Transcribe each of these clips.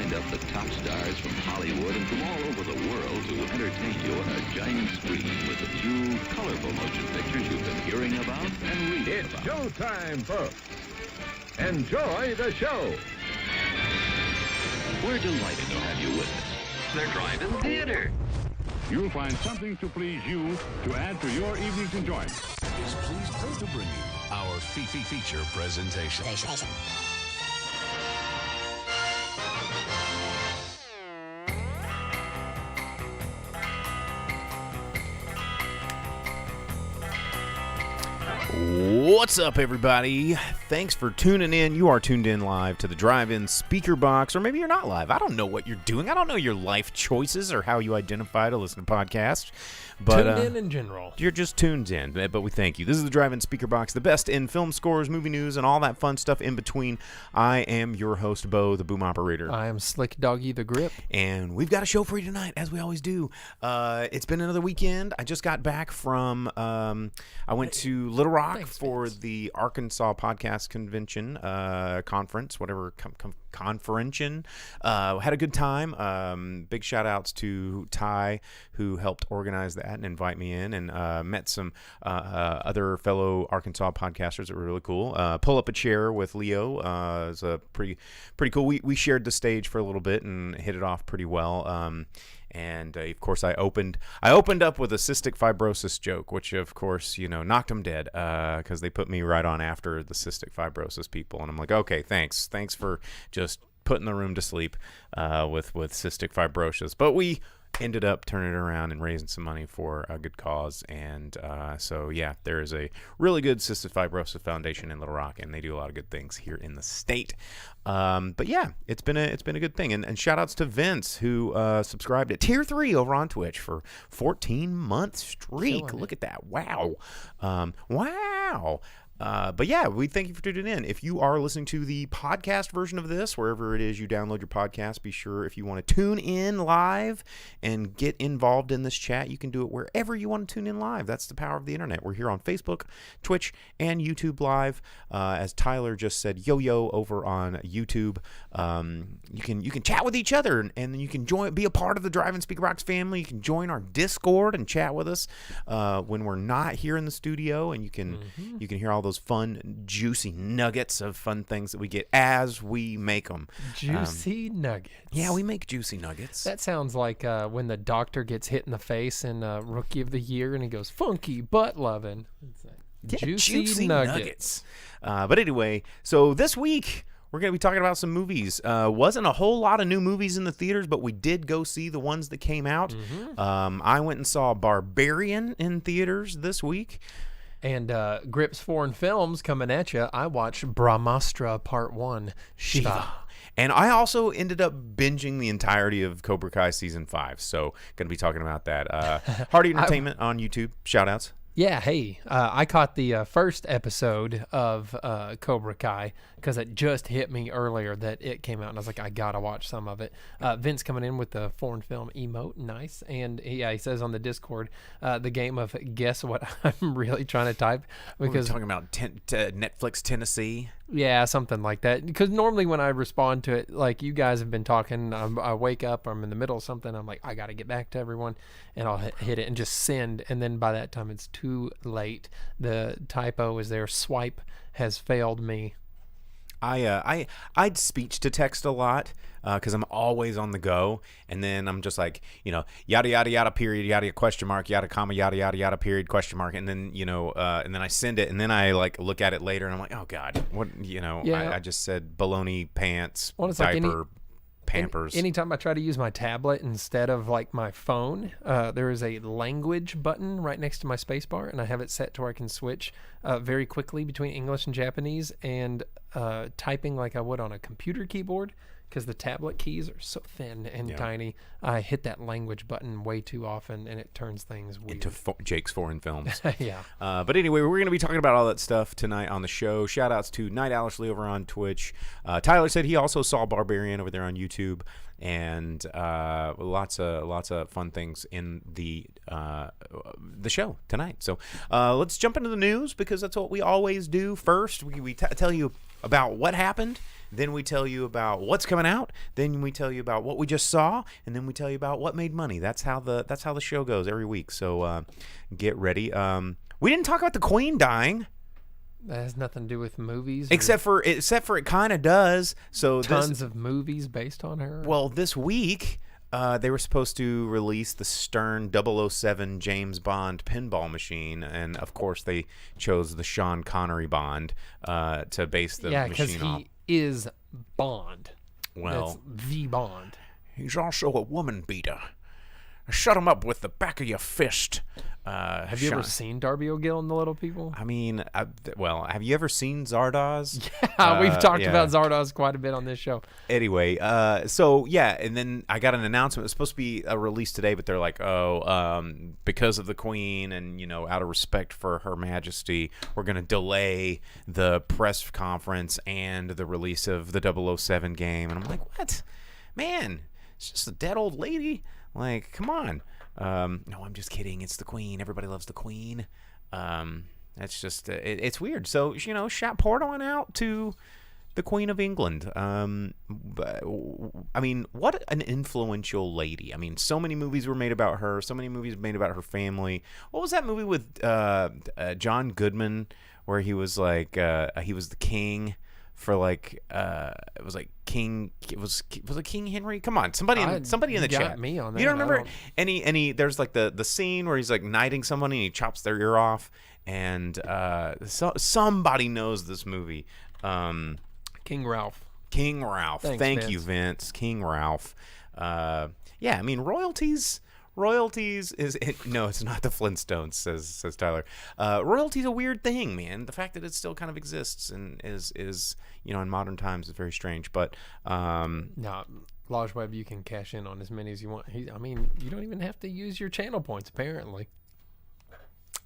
lined up the top stars from Hollywood and from all over the world to entertain you on a giant screen with a few colorful motion pictures you've been hearing about and reading It's about. showtime, folks. Enjoy the show. We're delighted to have you with us. They're driving theater. You'll find something to please you to add to your evening's enjoyment. Is pleased to bring you our feature presentation. What's up, everybody? Thanks for tuning in. You are tuned in live to the Drive-In Speaker Box, or maybe you're not live. I don't know what you're doing. I don't know your life choices or how you identify to listen to podcasts. But, tuned in general. You're just tuned in, but we thank you. This is the Drive-In Speaker Box, the best in film scores, movie news, and all that fun stuff in between. I am your host, Bo, the boom operator. I am Slick Doggy, the grip. And we've got a show for you tonight, as we always do. It's been another weekend. I just got back from, I went to Little Rock for the Arkansas Podcast Convention, conference, whatever, conferentian. Had a good time. Big shout outs to Ty, who helped organize that and invite me in, and met some other fellow Arkansas podcasters that were really cool. Pull Up a Chair with Leo is a pretty cool. We shared the stage for a little bit and hit it off pretty well. And of course, I opened up with a cystic fibrosis joke, which of course, knocked them dead because they put me right on after the cystic fibrosis people, and I'm like, okay, thanks for just putting the room to sleep with cystic fibrosis. But we ended up turning it around and raising some money for a good cause, and so yeah, there is a really good cystic fibrosis foundation in Little Rock, and they do a lot of good things here in the state. But yeah, it's been a good thing, and shout outs to Vince, who subscribed at Tier 3 over on Twitch for 14 month streak. Look at that. Wow. Wow. But yeah, we thank you for tuning in. If you are listening to the podcast version of this, wherever it is you download your podcast, be sure, if you want to tune in live and get involved in this chat, you can do it wherever you want to tune in live. That's the power of the internet. We're here on Facebook, Twitch, and YouTube Live. As Tyler just said, yo over on YouTube. You can chat with each other, and then you can be a part of the Drive-In Speaker Box family. You can join our Discord and chat with us when we're not here in the studio, and you can hear all those fun, juicy nuggets of fun things that we get as we make them. Juicy nuggets. Yeah, we make juicy nuggets. That sounds like when the doctor gets hit in the face in Rookie of the Year, and he goes, funky butt loving. Yeah, juicy nuggets. But anyway, so this week we're going to be talking about some movies. Wasn't a whole lot of new movies in the theaters, but we did go see the ones that came out. I went and saw Barbarian in theaters this week. And Grip's Foreign Films coming at you. I watched Brahmastra Part One, Shiva. And I also ended up binging the entirety of Cobra Kai Season 5. So going to be talking about that. Hardy Entertainment on YouTube. Shout outs. Yeah, hey, I caught the first episode of Cobra Kai because it just hit me earlier that it came out, and I was like, I gotta watch some of it. Vince coming in with the foreign film emote, nice, and he says on the Discord, the game of guess what I'm really trying to type, because we're talking about Netflix Tennessee. Yeah, something like that. Because normally when I respond to it, like you guys have been talking, I wake up, I'm in the middle of something, I'm like, I got to get back to everyone, and I'll hit it and just send, and then by that time it's too late. The typo is there. Swipe has failed me. I'd speech to text a lot because I'm always on the go, and then I'm just like, yada yada yada period yada question mark yada comma yada yada yada period question mark, and then and then I send it, and then I like look at it later, and I'm like, oh god, what I just said baloney pants diaper. Pampers. Anytime I try to use my tablet instead of like my phone, there is a language button right next to my space bar, and I have it set to where I can switch very quickly between English and Japanese and typing like I would on a computer keyboard, because the tablet keys are so thin and tiny. I hit that language button way too often, and it turns things weird. Into Jake's Foreign Films. Yeah. But anyway, we're going to be talking about all that stuff tonight on the show. Shout outs to Night Owlishly over on Twitch. Tyler said he also saw Barbarian over there on YouTube. and lots of fun things in the show tonight. So let's jump into the news, because that's what we always do. First, we tell you about what happened. Then we tell you about what's coming out. Then we tell you about what we just saw, and then we tell you about what made money. That's how the show goes every week. So get ready. We didn't talk about the Queen dying. That has nothing to do with movies. Except for it kind of does. So tons of movies based on her. Well, this week they were supposed to release the Stern 007 James Bond pinball machine, and of course they chose the Sean Connery Bond to base the machine off. Yeah, because he is Bond. Well, that's the Bond. He's also a woman beater. Shut him up with the back of your fist. Have you ever seen Darby O'Gill and the Little People? I mean, have you ever seen Zardoz? Yeah, we've talked about Zardoz quite a bit on this show. Anyway, and then I got an announcement. It was supposed to be a release today, but they're like, because of the Queen and, out of respect for Her Majesty, we're going to delay the press conference and the release of the 007 game. And I'm like, what? Man, it's just a dead old lady. Like, come on. No, I'm just kidding. It's the Queen. Everybody loves the Queen. That's just, it's weird. So, shout portaling out to the Queen of England. But, I mean, what an influential lady. I mean, so many movies were made about her. So many movies made about her family. What was that movie with John Goodman where he was like, he was the king? For it was like King. Was it King Henry? Come on, somebody in the chat. Me on that. You don't remember? Any? There's like the scene where he's like knighting someone and he chops their ear off, and somebody knows this movie. King Ralph. King Ralph. Thanks, Thank you, Vince. King Ralph. I mean royalties. Royalties no, it's not the Flintstones, says Tyler. Royalty's a weird thing, man. The fact that it still kind of exists and is in modern times is very strange. But no, Lodge Web, you can cash in on as many as you want. You don't even have to use your channel points, apparently.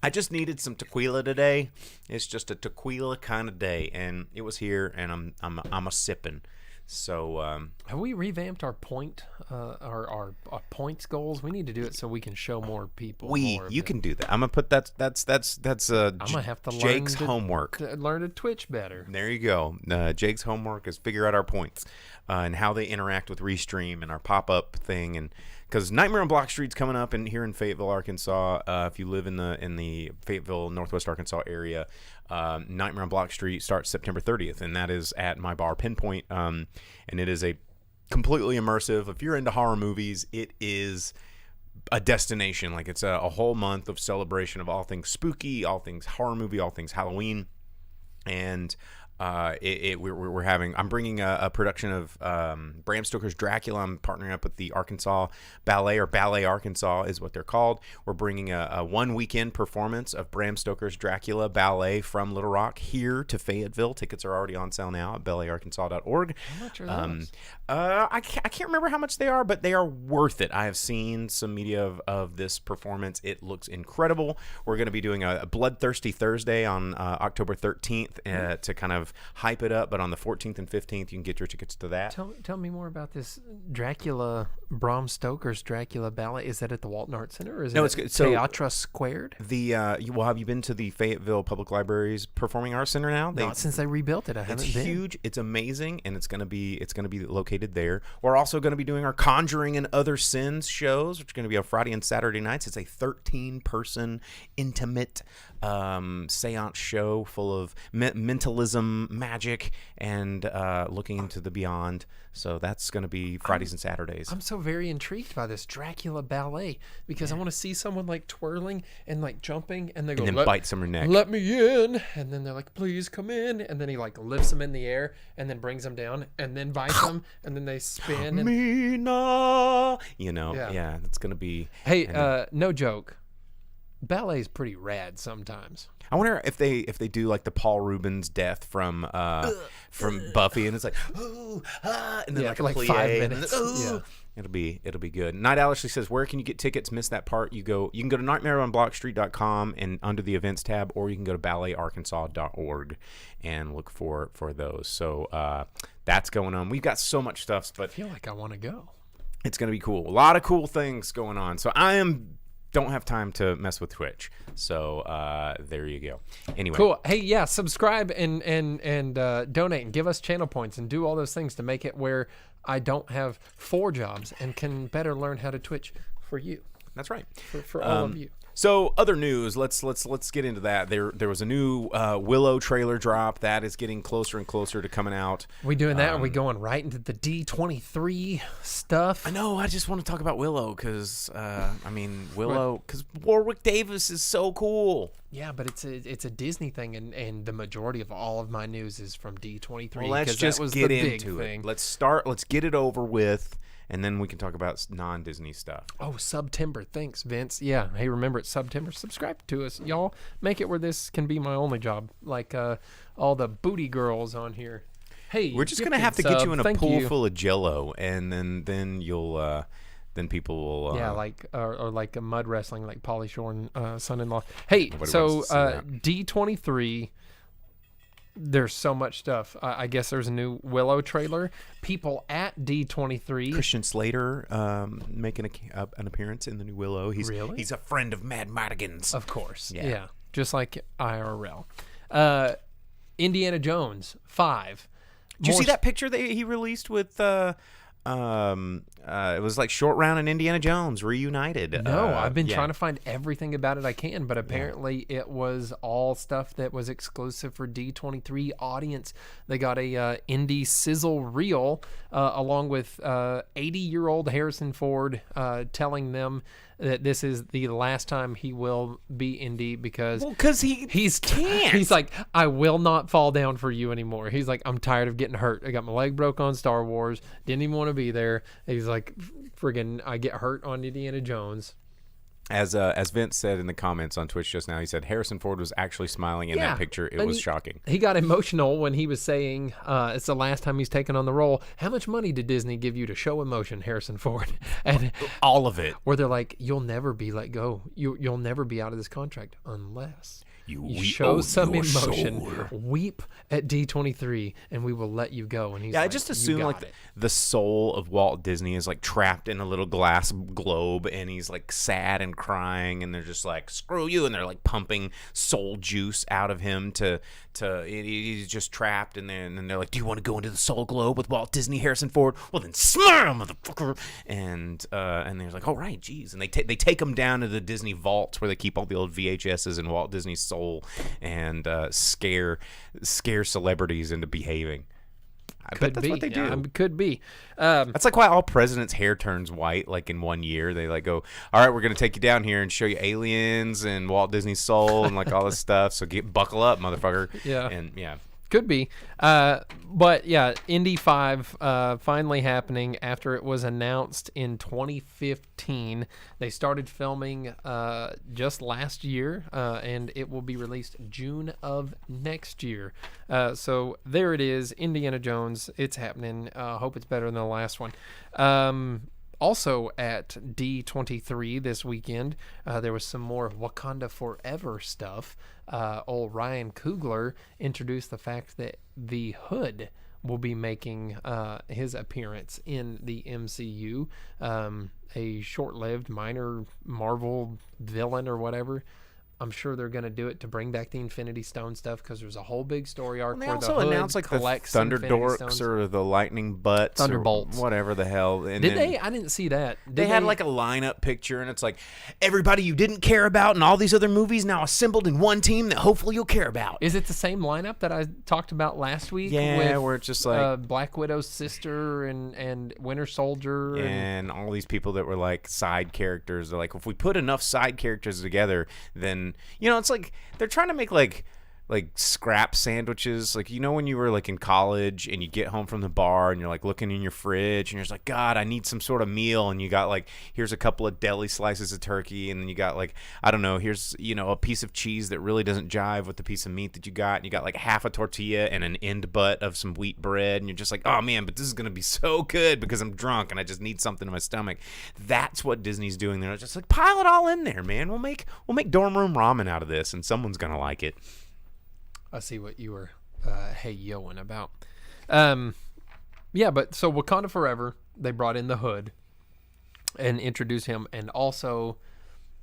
I just needed some tequila today. It's just a tequila kind of day, and it was here, and I'm a sipping. So have we revamped our our points goals? We need to do it so we can show more people. You can do that. I'm gonna put that's I'm gonna have to Jake's homework. Learn to Twitch better. There you go. Jake's homework is figure out our points and how they interact with Restream and our pop-up thing, and because Nightmare on Block Street's coming up here in Fayetteville, Arkansas. If you live in the Fayetteville, Northwest Arkansas area, Nightmare on Block Street starts September 30th, and that is at my bar Pinpoint, and it is a completely immersive. If you're into horror movies, it is a destination. Like, it's a whole month of celebration of all things spooky, all things horror movie, all things Halloween, and I'm bringing a production of Bram Stoker's Dracula. I'm partnering up with the Arkansas Ballet, or Ballet Arkansas is what they're called. We're bringing a one weekend performance of Bram Stoker's Dracula Ballet from Little Rock here to Fayetteville. Tickets are already on sale now at balletarkansas.org. How much are those? I can't remember how much they are, but they are worth it. I have seen some media of this performance. It looks incredible. We're going to be doing a Bloodthirsty Thursday on October 13th to kind of hype it up, but on the 14th and 15th you can get your tickets to that. Tell me more about this Dracula, Bram Stoker's Dracula Ballet. Is that at the Walton Art Center, or is it Theatre Squared? Have you been to the Fayetteville Public Library's Performing Arts Center now? Not since they rebuilt it. I haven't been. It's huge. It's amazing, and it's gonna be located there. We're also going to be doing our Conjuring and Other Sins shows, which are going to be on Friday and Saturday nights. It's a 13-person intimate seance show full of mentalism, magic, and looking into the beyond. So that's going to be Fridays and Saturdays. I'm so very intrigued by this Dracula ballet because I want to see someone like twirling and like jumping, and they go, and then bite someone's neck. Let me in, and then they're like, please come in, and then he like lifts them in the air and then brings them down and then bites them, and then they spin. And, Mina, yeah, it's going to be. Hey, no joke. Ballet's pretty rad sometimes. I wonder if they do like the Paul Rubens death from Buffy, and it's like and then like a plie, 5 minutes. Yeah. It'll be good. Night Owl actually says, where can you get tickets? Missed that part. You can go to nightmareonblockstreet.com and under the events tab, or you can go to balletarkansas.org and look for those. So that's going on. We've got so much stuff, but I feel like I want to go. It's going to be cool. A lot of cool things going on. So don't have time to mess with Twitch. So there you go. Anyway. Cool. Hey, yeah, subscribe and donate and give us channel points and do all those things to make it where I don't have 4 jobs and can better learn how to Twitch for you. That's right. For all of you. So other news, let's get into that. There was a new Willow trailer drop that is getting closer and closer to coming out. We doing that? Are we going right into the D23 stuff? I know. I just want to talk about Willow because because Warwick Davis is so cool. Yeah, but it's a Disney thing, and the majority of all of my news is from D23. Well, let's just get into it. Let's get it over with. And then we can talk about non-Disney stuff. Oh, September. Thanks, Vince. Yeah. Hey, remember, it's September. Subscribe to us, y'all. Make it where this can be my only job, like all the booty girls on here. Hey, we're just gonna have to get you in a pool full of Jello, and then you'll then people will like or like a mud wrestling, like Pauly Shore and son-in-law. Hey, so D23. There's so much stuff. I guess there's a new Willow trailer. People at D23. Christian Slater making an appearance in the new Willow. He's a friend of Mad Madigan's. Of course. Yeah. Just like IRL. Indiana Jones 5. Did you see that picture that he released with it was like Short Round and Indiana Jones reunited. No, I've been trying to find everything about it I can, but apparently it was all stuff that was exclusive for D23 audience. They got a indie sizzle reel along with 80-year-old Harrison Ford telling them that this is the last time he will be Indy because he's can't. He's like, I will not fall down for you anymore. He's like, I'm tired of getting hurt. I got my leg broke on Star Wars. Didn't even want to be there. He's like, friggin' I get hurt on Indiana Jones. As Vince said in the comments on Twitch just now, he said Harrison Ford was actually smiling in that picture. It was shocking. He got emotional when he was saying it's the last time he's taken on the role. How much money did Disney give you to show emotion, Harrison Ford? And all of it. Where they're like, you'll never be let go. You'll never be out of this contract unless you show some emotion, weep at D23, and we will let you go. And he's I just assume like the soul of Walt Disney is like trapped in a little glass globe, and he's like sad and crying, and they're just like, screw you, and they're like pumping soul juice out of him to he's just trapped, and then they're like, do you want to go into the soul globe with Walt Disney, Harrison Ford? Well then smile, motherfucker. And they're like, all right, geez, and they take him down to the Disney vaults where they keep all the old VHSs and Walt Disney's soul, and scare celebrities into behaving. I bet that's what they do. Could be. That's like why all presidents' hair turns white, like in 1 year. They like go, all right, we're going to take you down here and show you aliens and Walt Disney's soul and like all this stuff. So buckle up, motherfucker. Yeah. And yeah. Could be. But yeah, Indy 5 finally happening after it was announced in 2015. They started filming just last year, and it will be released June of next year. So there it is, Indiana Jones. It's happening. Hope it's better than the last one. Also at D23 this weekend, there was some more Wakanda Forever stuff. Old Ryan Coogler introduced the fact that the Hood will be making his appearance in the MCU, a short-lived minor Marvel villain or whatever. I'm sure they're going to do it to bring back the Infinity Stone stuff because there's a whole big story arc where the Hood announced like the Thunderdorks or the Lightning Butts, Thunderbolts, or whatever the hell. And did they? I didn't see that. They had like a lineup picture, and it's like everybody you didn't care about and all these other movies now assembled in one team that hopefully you'll care about. Is it the same lineup that I talked about last week? Yeah, with, where it's just like Black Widow's sister and Winter Soldier and all these people that were like side characters. They're like, if we put enough side characters together, then it's like they're trying to make like scrap sandwiches, like when you were like in college and you get home from the bar and you're like looking in your fridge and you're just like, God, I need some sort of meal, and you got like, here's a couple of deli slices of turkey, and then you got like, I don't know, here's a piece of cheese that really doesn't jive with the piece of meat that you got, and you got like half a tortilla and an end butt of some wheat bread, and you're just like, oh man, but this is gonna be so good because I'm drunk and I just need something in my stomach. That's what Disney's doing. They're just like, pile it all in there, man. We'll make dorm room ramen out of this, and someone's gonna like it. I see what you were yoing about. Yeah, but so Wakanda Forever, they brought in the Hood. and introduce him, and also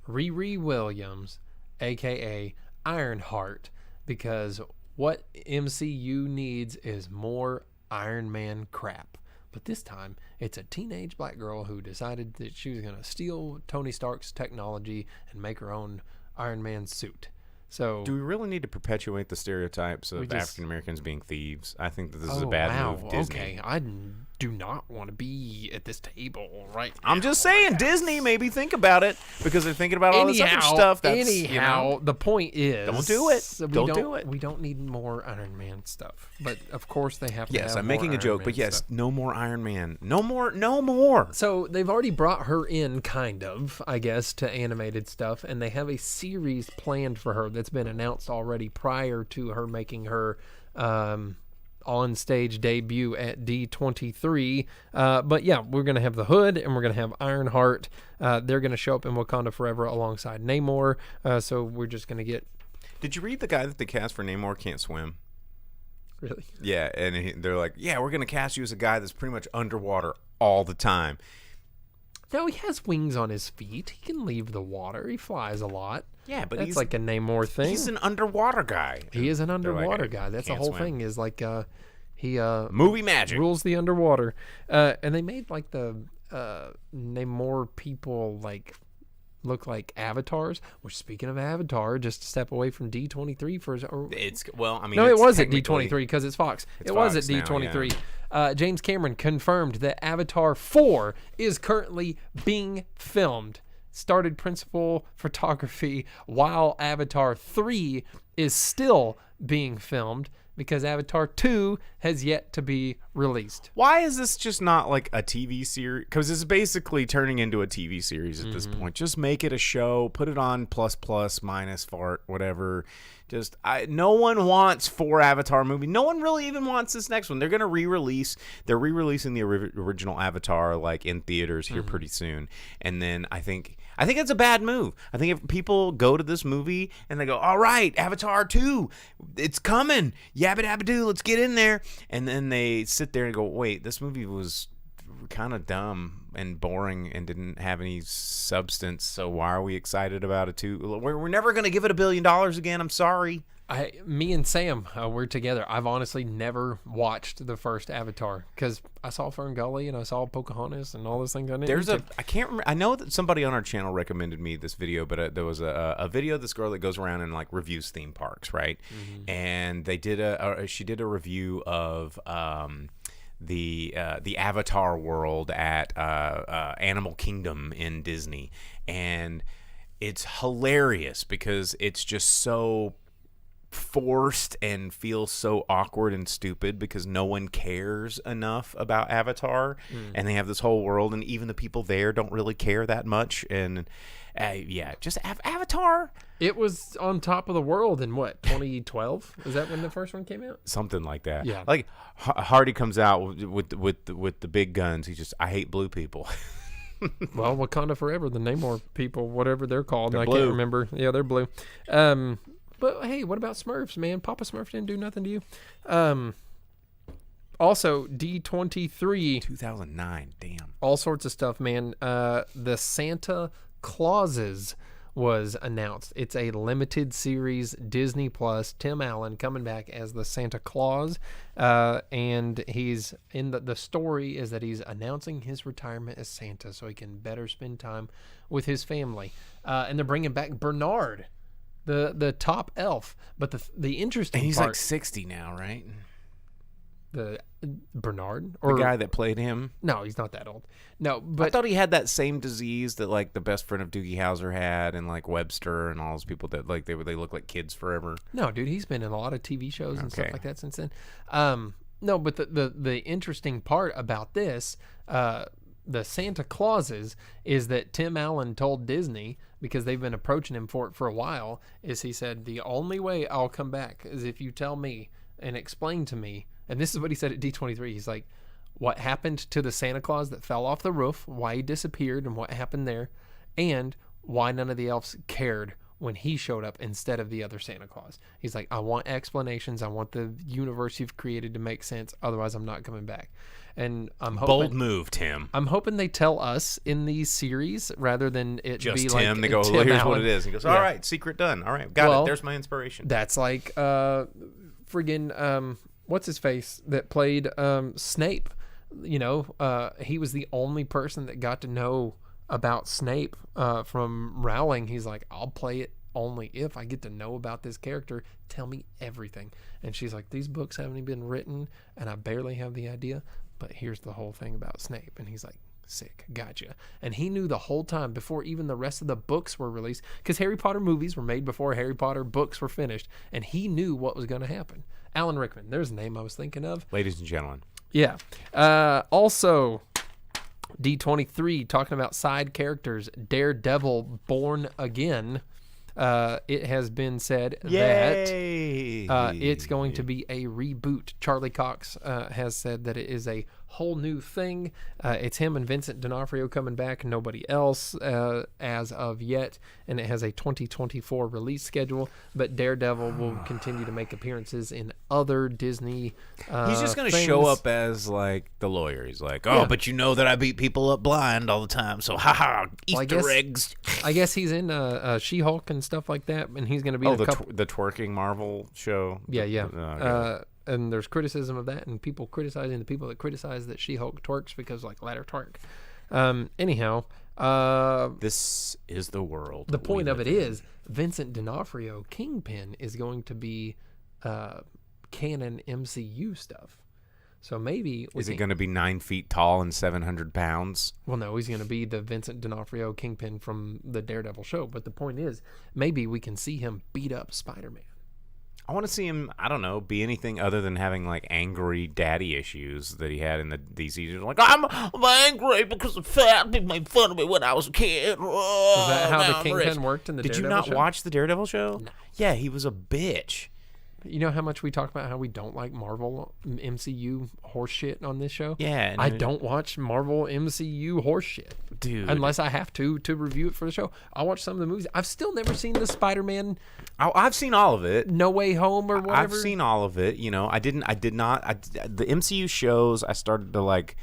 Riri Williams, aka Ironheart, because what MCU needs is more Iron Man crap. But this time, it's a teenage black girl who decided that she was going to steal Tony Stark's technology and make her own Iron Man suit. So, do we really need to perpetuate the stereotypes of African Americans being thieves? I think that this is a bad move, Disney. Okay, I do not want to be at this table right now. I'm just saying, Disney, maybe think about it, because they're thinking about all this other stuff. That's, the point is, don't do it. Don't do it. We don't need more Iron Man stuff. But of course, they have to. Yes, have I'm more making a Iron joke, Man but yes, stuff. no more Iron Man. No more. So they've already brought her in, kind of, I guess, to animated stuff, and they have a series planned for her that's been announced already prior to her making her on-stage debut at D23. But yeah, we're going to have the Hood, and we're going to have Ironheart. They're going to show up in Wakanda Forever alongside Namor. So we're just going to get... Did you read the guy that they cast for Namor can't swim? Really? Yeah, and they're like, yeah, we're going to cast you as a guy that's pretty much underwater all the time. No, he has wings on his feet. He can leave the water. He flies a lot. Yeah, but that's like a Namor thing. He's an underwater guy. He is an underwater guy. That's the whole thing. Is like he movie magic rules the underwater. And they made like the Namor people like look like avatars. Which, speaking of Avatar, just to step away from D23 for it was at D23 because it's Fox. It was at D23. James Cameron confirmed that Avatar 4 is currently being filmed. Started principal photography while Avatar 3 is still being filmed because Avatar 2 has yet to be released. Why is this just not like a TV series? Because it's basically turning into a TV series at this point. Just make it a show, put it on plus, minus, fart, whatever. Just no one wants 4 Avatar movies. No one really even wants this next one. They're going to re-release. They're re-releasing the original Avatar like in theaters here pretty soon. And then I think it's a bad move. I think if people go to this movie and they go, all right, Avatar 2, it's coming. Yabba dabba doo, let's get in there. And then they sit there and go, wait, this movie was kind of dumb and boring and didn't have any substance, so why are we excited about it too? We're never going to give it $1 billion again. I'm sorry. Me and Sam, we're together. I've honestly never watched the first Avatar because I saw Ferngully and I saw Pocahontas and all those things. I can't remember. I know that somebody on our channel recommended me this video, but there was a video of this girl that goes around and like reviews theme parks, right? And they did she did a review of the Avatar world at Animal Kingdom in Disney, and it's hilarious because it's just so forced and feels so awkward and stupid because no one cares enough about Avatar, and they have this whole world, and even the people there don't really care that much. And just Avatar. It was on top of the world in what, 2012? Is that when the first one came out? Something like that. Yeah. Like Hardy comes out with the big guns. I hate blue people. Well, Wakanda Forever, the Namor people, whatever they're called, I can't remember. Yeah, they're blue. But hey, what about Smurfs, man? Papa Smurf didn't do nothing to you. Also, D23. 2009, damn. All sorts of stuff, man. The Santa Clauses was announced. It's a limited series, Disney Plus. Tim Allen coming back as the Santa Claus. And he's in the story is that he's announcing his retirement as Santa so he can better spend time with his family. And they're bringing back Bernard, the top elf. But the interesting and he's part, like 60 now, right? The Bernard, or the guy that played him? No, he's not that old. No, but I thought he had that same disease that like the best friend of Doogie Howser had, and like Webster and all those people that like they look like kids forever. No, dude, he's been in a lot of TV shows and stuff like that since then. No, but the interesting part about this, the Santa Clauses, is that Tim Allen told Disney, because they've been approaching him for it for a while, is he said the only way I'll come back is if you tell me and explain to me. And this is what he said at D23. He's like, what happened to the Santa Claus that fell off the roof, why he disappeared and what happened there, and why none of the elves cared when he showed up instead of the other Santa Claus. He's like, I want explanations. I want the universe you've created to make sense. Otherwise, I'm not coming back. And I'm hoping, Bold move, Tim. I'm hoping they tell us in these series rather than it Just be Tim. like They go, Tim well, here's Allen. what it is. He goes, all right, secret done. All right, got it. There's my inspiration. That's like friggin' what's his face that played Snape. You know, he was the only person that got to know about Snape from Rowling. He's like, I'll play it only if I get to know about this character. Tell me everything. And she's like, these books haven't even been written and I barely have the idea, but here's the whole thing about Snape. And he's like, sick, gotcha. And he knew the whole time before even the rest of the books were released, because Harry Potter movies were made before Harry Potter books were finished, and he knew what was going to happen. Alan Rickman, there's a name I was thinking of. Ladies and gentlemen. Yeah. Also, D23, talking about side characters, Daredevil Born Again. It has been said that it's going to be a reboot. Charlie Cox has said that it is a whole new thing. It's him and Vincent D'Onofrio coming back, nobody else as of yet, and it has a 2024 release schedule, but Daredevil will continue to make appearances in other Disney He's just going to things. show up as, like, the lawyer. He's like, but you know that I beat people up blind all the time, so haha, Easter eggs. I guess he's in She-Hulk and stuff like that, and he's going to be in a couple... the twerking Marvel show? Yeah. And there's criticism of that, and people criticizing the people that criticize that She-Hulk twerks because, like, let her twerk. Anyhow, this is the world. the point of it is Vincent D'Onofrio, Kingpin, is going to be canon MCU stuff. So maybe... Is it going to be 9 feet tall and 700 pounds? Well, no, he's going to be the Vincent D'Onofrio Kingpin from the Daredevil show. But the point is, maybe we can see him beat up Spider-Man. I want to see him, I don't know, be anything other than having, like, angry daddy issues that he had in the DC. Like, I'm angry because the fat people made fun of me when I was a kid. Is that how the Kingpin rich. worked in the Did Daredevil you not show? watch the Daredevil show? No. Yeah, he was a bitch. You know how much we talk about how we don't like Marvel MCU horseshit on this show? Yeah. I don't watch Marvel MCU horseshit. Dude. Unless I have to review it for the show. I'll watch some of the movies. I've still never seen the Spider-Man I've seen all of it. No Way Home or whatever. I've seen all of it. You know, the MCU shows I started to like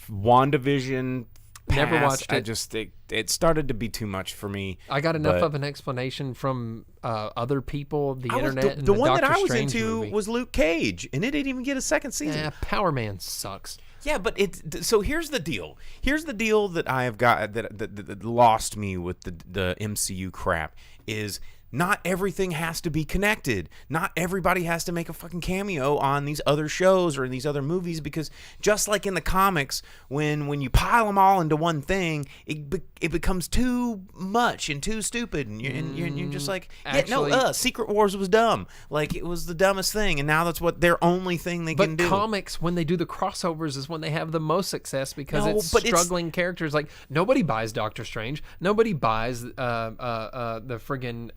WandaVision. Never watched it. It started to be too much for me. I got enough of an explanation from other people, the internet, and the one Doctor that I was Strange into movie. was Luke Cage, and it didn't even get a second season. Power Man sucks. Yeah, but so here's the deal. Here's the deal that I have got that lost me with the MCU crap is not everything has to be connected. Not everybody has to make a fucking cameo on these other shows or in these other movies, because just like in the comics, when you pile them all into one thing, it becomes too much and too stupid, and you're just like, actually, Secret Wars was dumb. Like, it was the dumbest thing, and now that's what their only thing they can do. But comics, when they do the crossovers, is when they have the most success, because it's struggling characters. Like, nobody buys Doctor Strange. Nobody buys the friggin'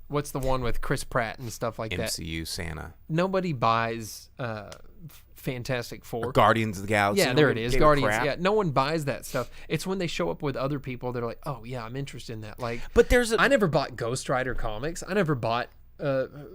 what's the one with Chris Pratt and stuff like that? MCU Santa. Nobody buys Fantastic Four. Guardians of the Galaxy. Yeah, there it is. Gave Guardians. crap. Yeah, no one buys that stuff. It's when they show up with other people that are like, oh yeah, I'm interested in that. Like, but I never bought Ghost Rider comics. I never bought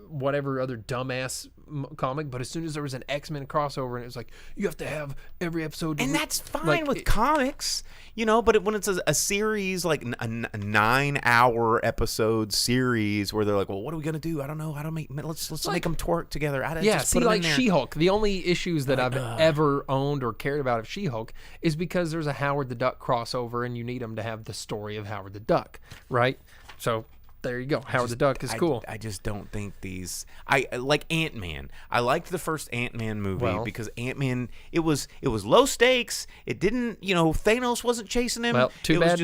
whatever other dumbass comic, but as soon as there was an X-Men crossover and it was like, you have to have every episode, and that's fine with comics, you know, but when it's a series, like a 9-hour episode series where they're like, well, what are we gonna do? I don't know how to let's make them twerk together. See, like She-Hulk, the only issues that I've ever owned or cared about of She-Hulk is because there's a Howard the Duck crossover and you need them to have the story of Howard the Duck, right? So there you go. Howard the Duck is cool. I just don't think these. I like Ant-Man. I liked the first Ant-Man movie because Ant-Man, it was low stakes. It didn't, Thanos wasn't chasing him. Well, too bad.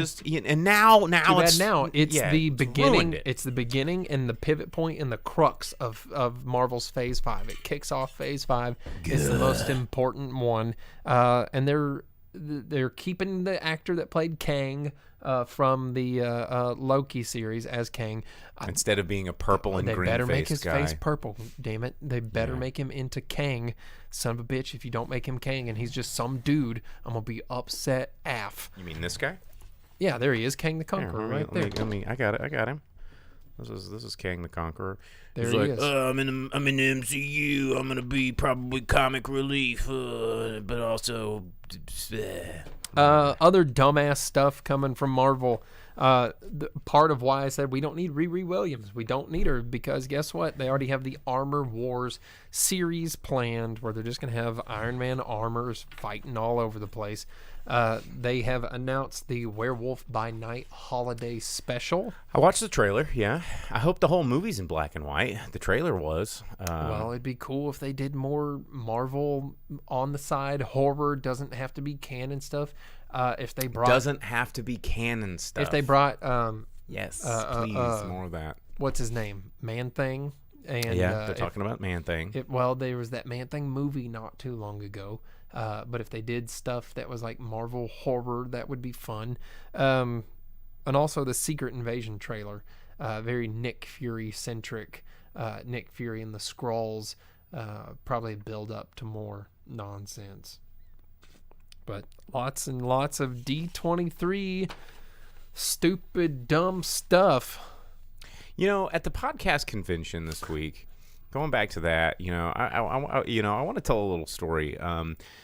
And now it's the beginning. Ruined it. It's the beginning and the pivot point and the crux of Marvel's Phase 5. It kicks off Phase 5. It's the most important one, and they're keeping the actor that played Kang from the Loki series as Kang. Instead of being a purple and green face guy. They better make his face purple, damn it. They better make him into Kang. Son of a bitch, if you don't make him Kang and he's just some dude, I'm going to be upset AF. You mean this guy? Yeah, there he is, Kang the Here, Conqueror, right there. I got him. This is Kang the Conqueror. There He's he like, is. I'm in the MCU. I'm gonna be probably comic relief, but also. Other dumbass stuff coming from Marvel. Part of why I said we don't need Riri Williams. We don't need her because guess what? They already have the Armor Wars series planned where they're just going to have Iron Man armors fighting all over the place. They have announced the Werewolf by Night holiday special. I watched the trailer. Yeah, I hope the whole movie's in black and white. The trailer was. Well, it'd be cool if they did more Marvel on the side. Horror doesn't have to be canon stuff. If they brought doesn't have to be canon stuff. If they brought yes, please more of that. What's his name? Man Thing. And they're talking about Man Thing. There was that Man Thing movie not too long ago. But if they did stuff that was like Marvel horror, that would be fun. And also the Secret Invasion trailer, very Nick Fury centric. Nick Fury and the Skrulls, probably build up to more nonsense. But lots and lots of D23 stupid, dumb stuff. You know, at the podcast convention this week, going back to that, I want to tell a little story.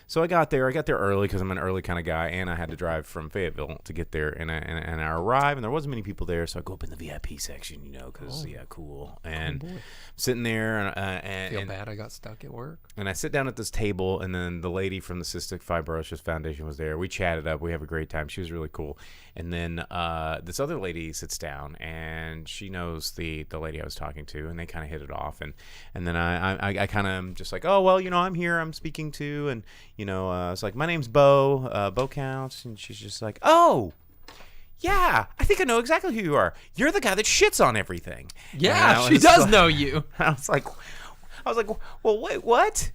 So I got there early because I'm an early kind of guy, and I had to drive from Fayetteville to get there, and I arrived, and there wasn't many people there, so I go up in the VIP section, because cool, and sitting there, and feel bad I got stuck at work, and I sit down at this table, and then the lady from the Cystic Fibrosis Foundation was there. We chatted up, we have a great time. She was really cool, and then this other lady sits down, and she knows the lady I was talking to, and they kind of hit it off, and then I kind of just like, oh well, I'm here, I'm speaking to, and it's like, my name's Bo Counts, and she's just like, oh, yeah, I think I know exactly who you are. You're the guy that shits on everything. Yeah, she does know you. I was like, well, wait, what?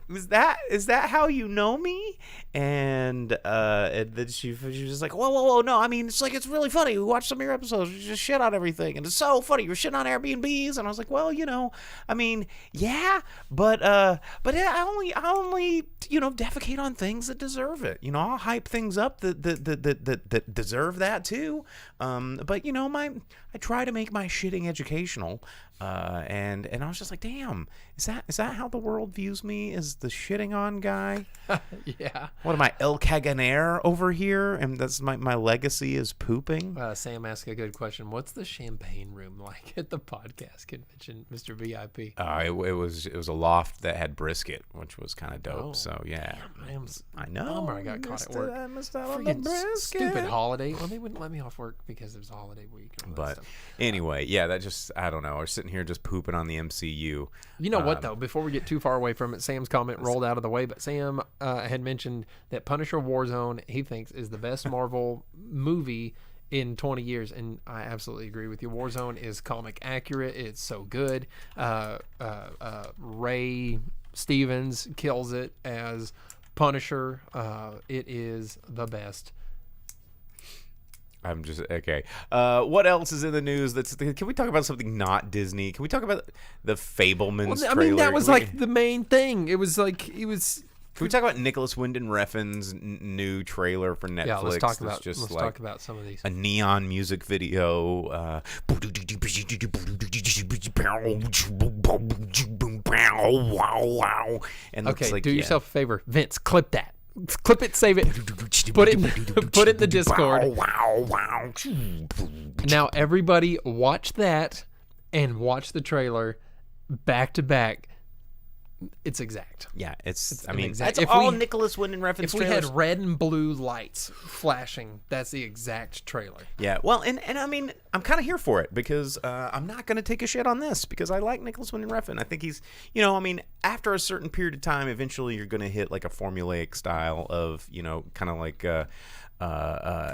Is that how you know me? And then she was just like, whoa, no, I mean, it's like, it's really funny. We watched some of your episodes, you just shit on everything, and it's so funny. You're shitting on Airbnbs, and I was like, well, I mean, yeah, but I only defecate on things that deserve it. I'll hype things up that deserve that too. But I try to make my shitting educational. And I was just like, damn, is that how the world views me, as the shitting on guy? Yeah. What am I, El Caganer over here? And that's my legacy is pooping. Sam asked a good question. What's the champagne room like at the podcast convention, Mr. VIP? It was a loft that had brisket, which was kind of dope. Oh, so yeah, damn, I know. Bummer I got caught at work. I missed out on the Freaking brisket. stupid holiday. Well, they wouldn't let me off work because it was a holiday week. But anyway, yeah, that just, I don't know. We're sitting here just pooping on the MCU. You know what, though? Before we get too far away from it, Sam's comment rolled out of the way, but Sam had mentioned that Punisher Warzone, he thinks, is the best Marvel movie in 20 years, and I absolutely agree with you. Warzone is comic accurate. It's so good. Ray Stevens kills it as Punisher. It is the best. I'm just okay. What else is in the news? Can we talk about something not Disney? Can we talk about the Fabelmans trailer? I mean, that was like the main thing. It was like Can we talk about Nicholas Winding Refn's new trailer for Netflix? Yeah, let's talk about some of these. A neon music video. And okay, like, do yourself a favor, Vince. Clip that. Clip it, save it, put it in the Discord. Now everybody watch that and watch the trailer back to back. It's exact. Yeah, it's exact. That's all Nicholas Winding Refn's trailers. If we had red and blue lights flashing, that's the exact trailer. Yeah, well, and I mean, I'm kind of here for it because I'm not going to take a shit on this because I like Nicholas Winding Refn. I think he's, after a certain period of time, eventually you're going to hit like a formulaic style of, kind of like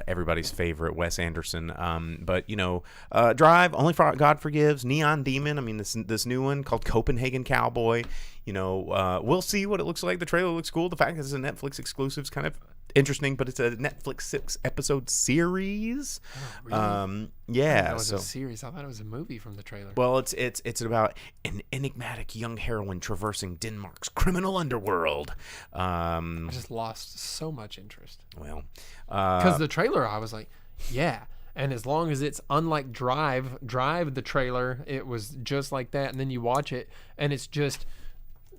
everybody's favorite Wes Anderson. But Drive, Only God Forgives, Neon Demon. I mean, this new one called Copenhagen Cowboy. We'll see what it looks like. The trailer looks cool. The fact that it's a Netflix exclusive is kind of interesting, but it's a Netflix 6-episode series. Oh, really? I didn't Yeah, know it was so a series. I thought it was a movie from the trailer. well, it's about an enigmatic young heroine traversing Denmark's criminal underworld. I just lost so much interest Well, because the trailer, I was like, yeah. And as long as it's unlike Drive the trailer, it was just like that. And then you watch it, and it's just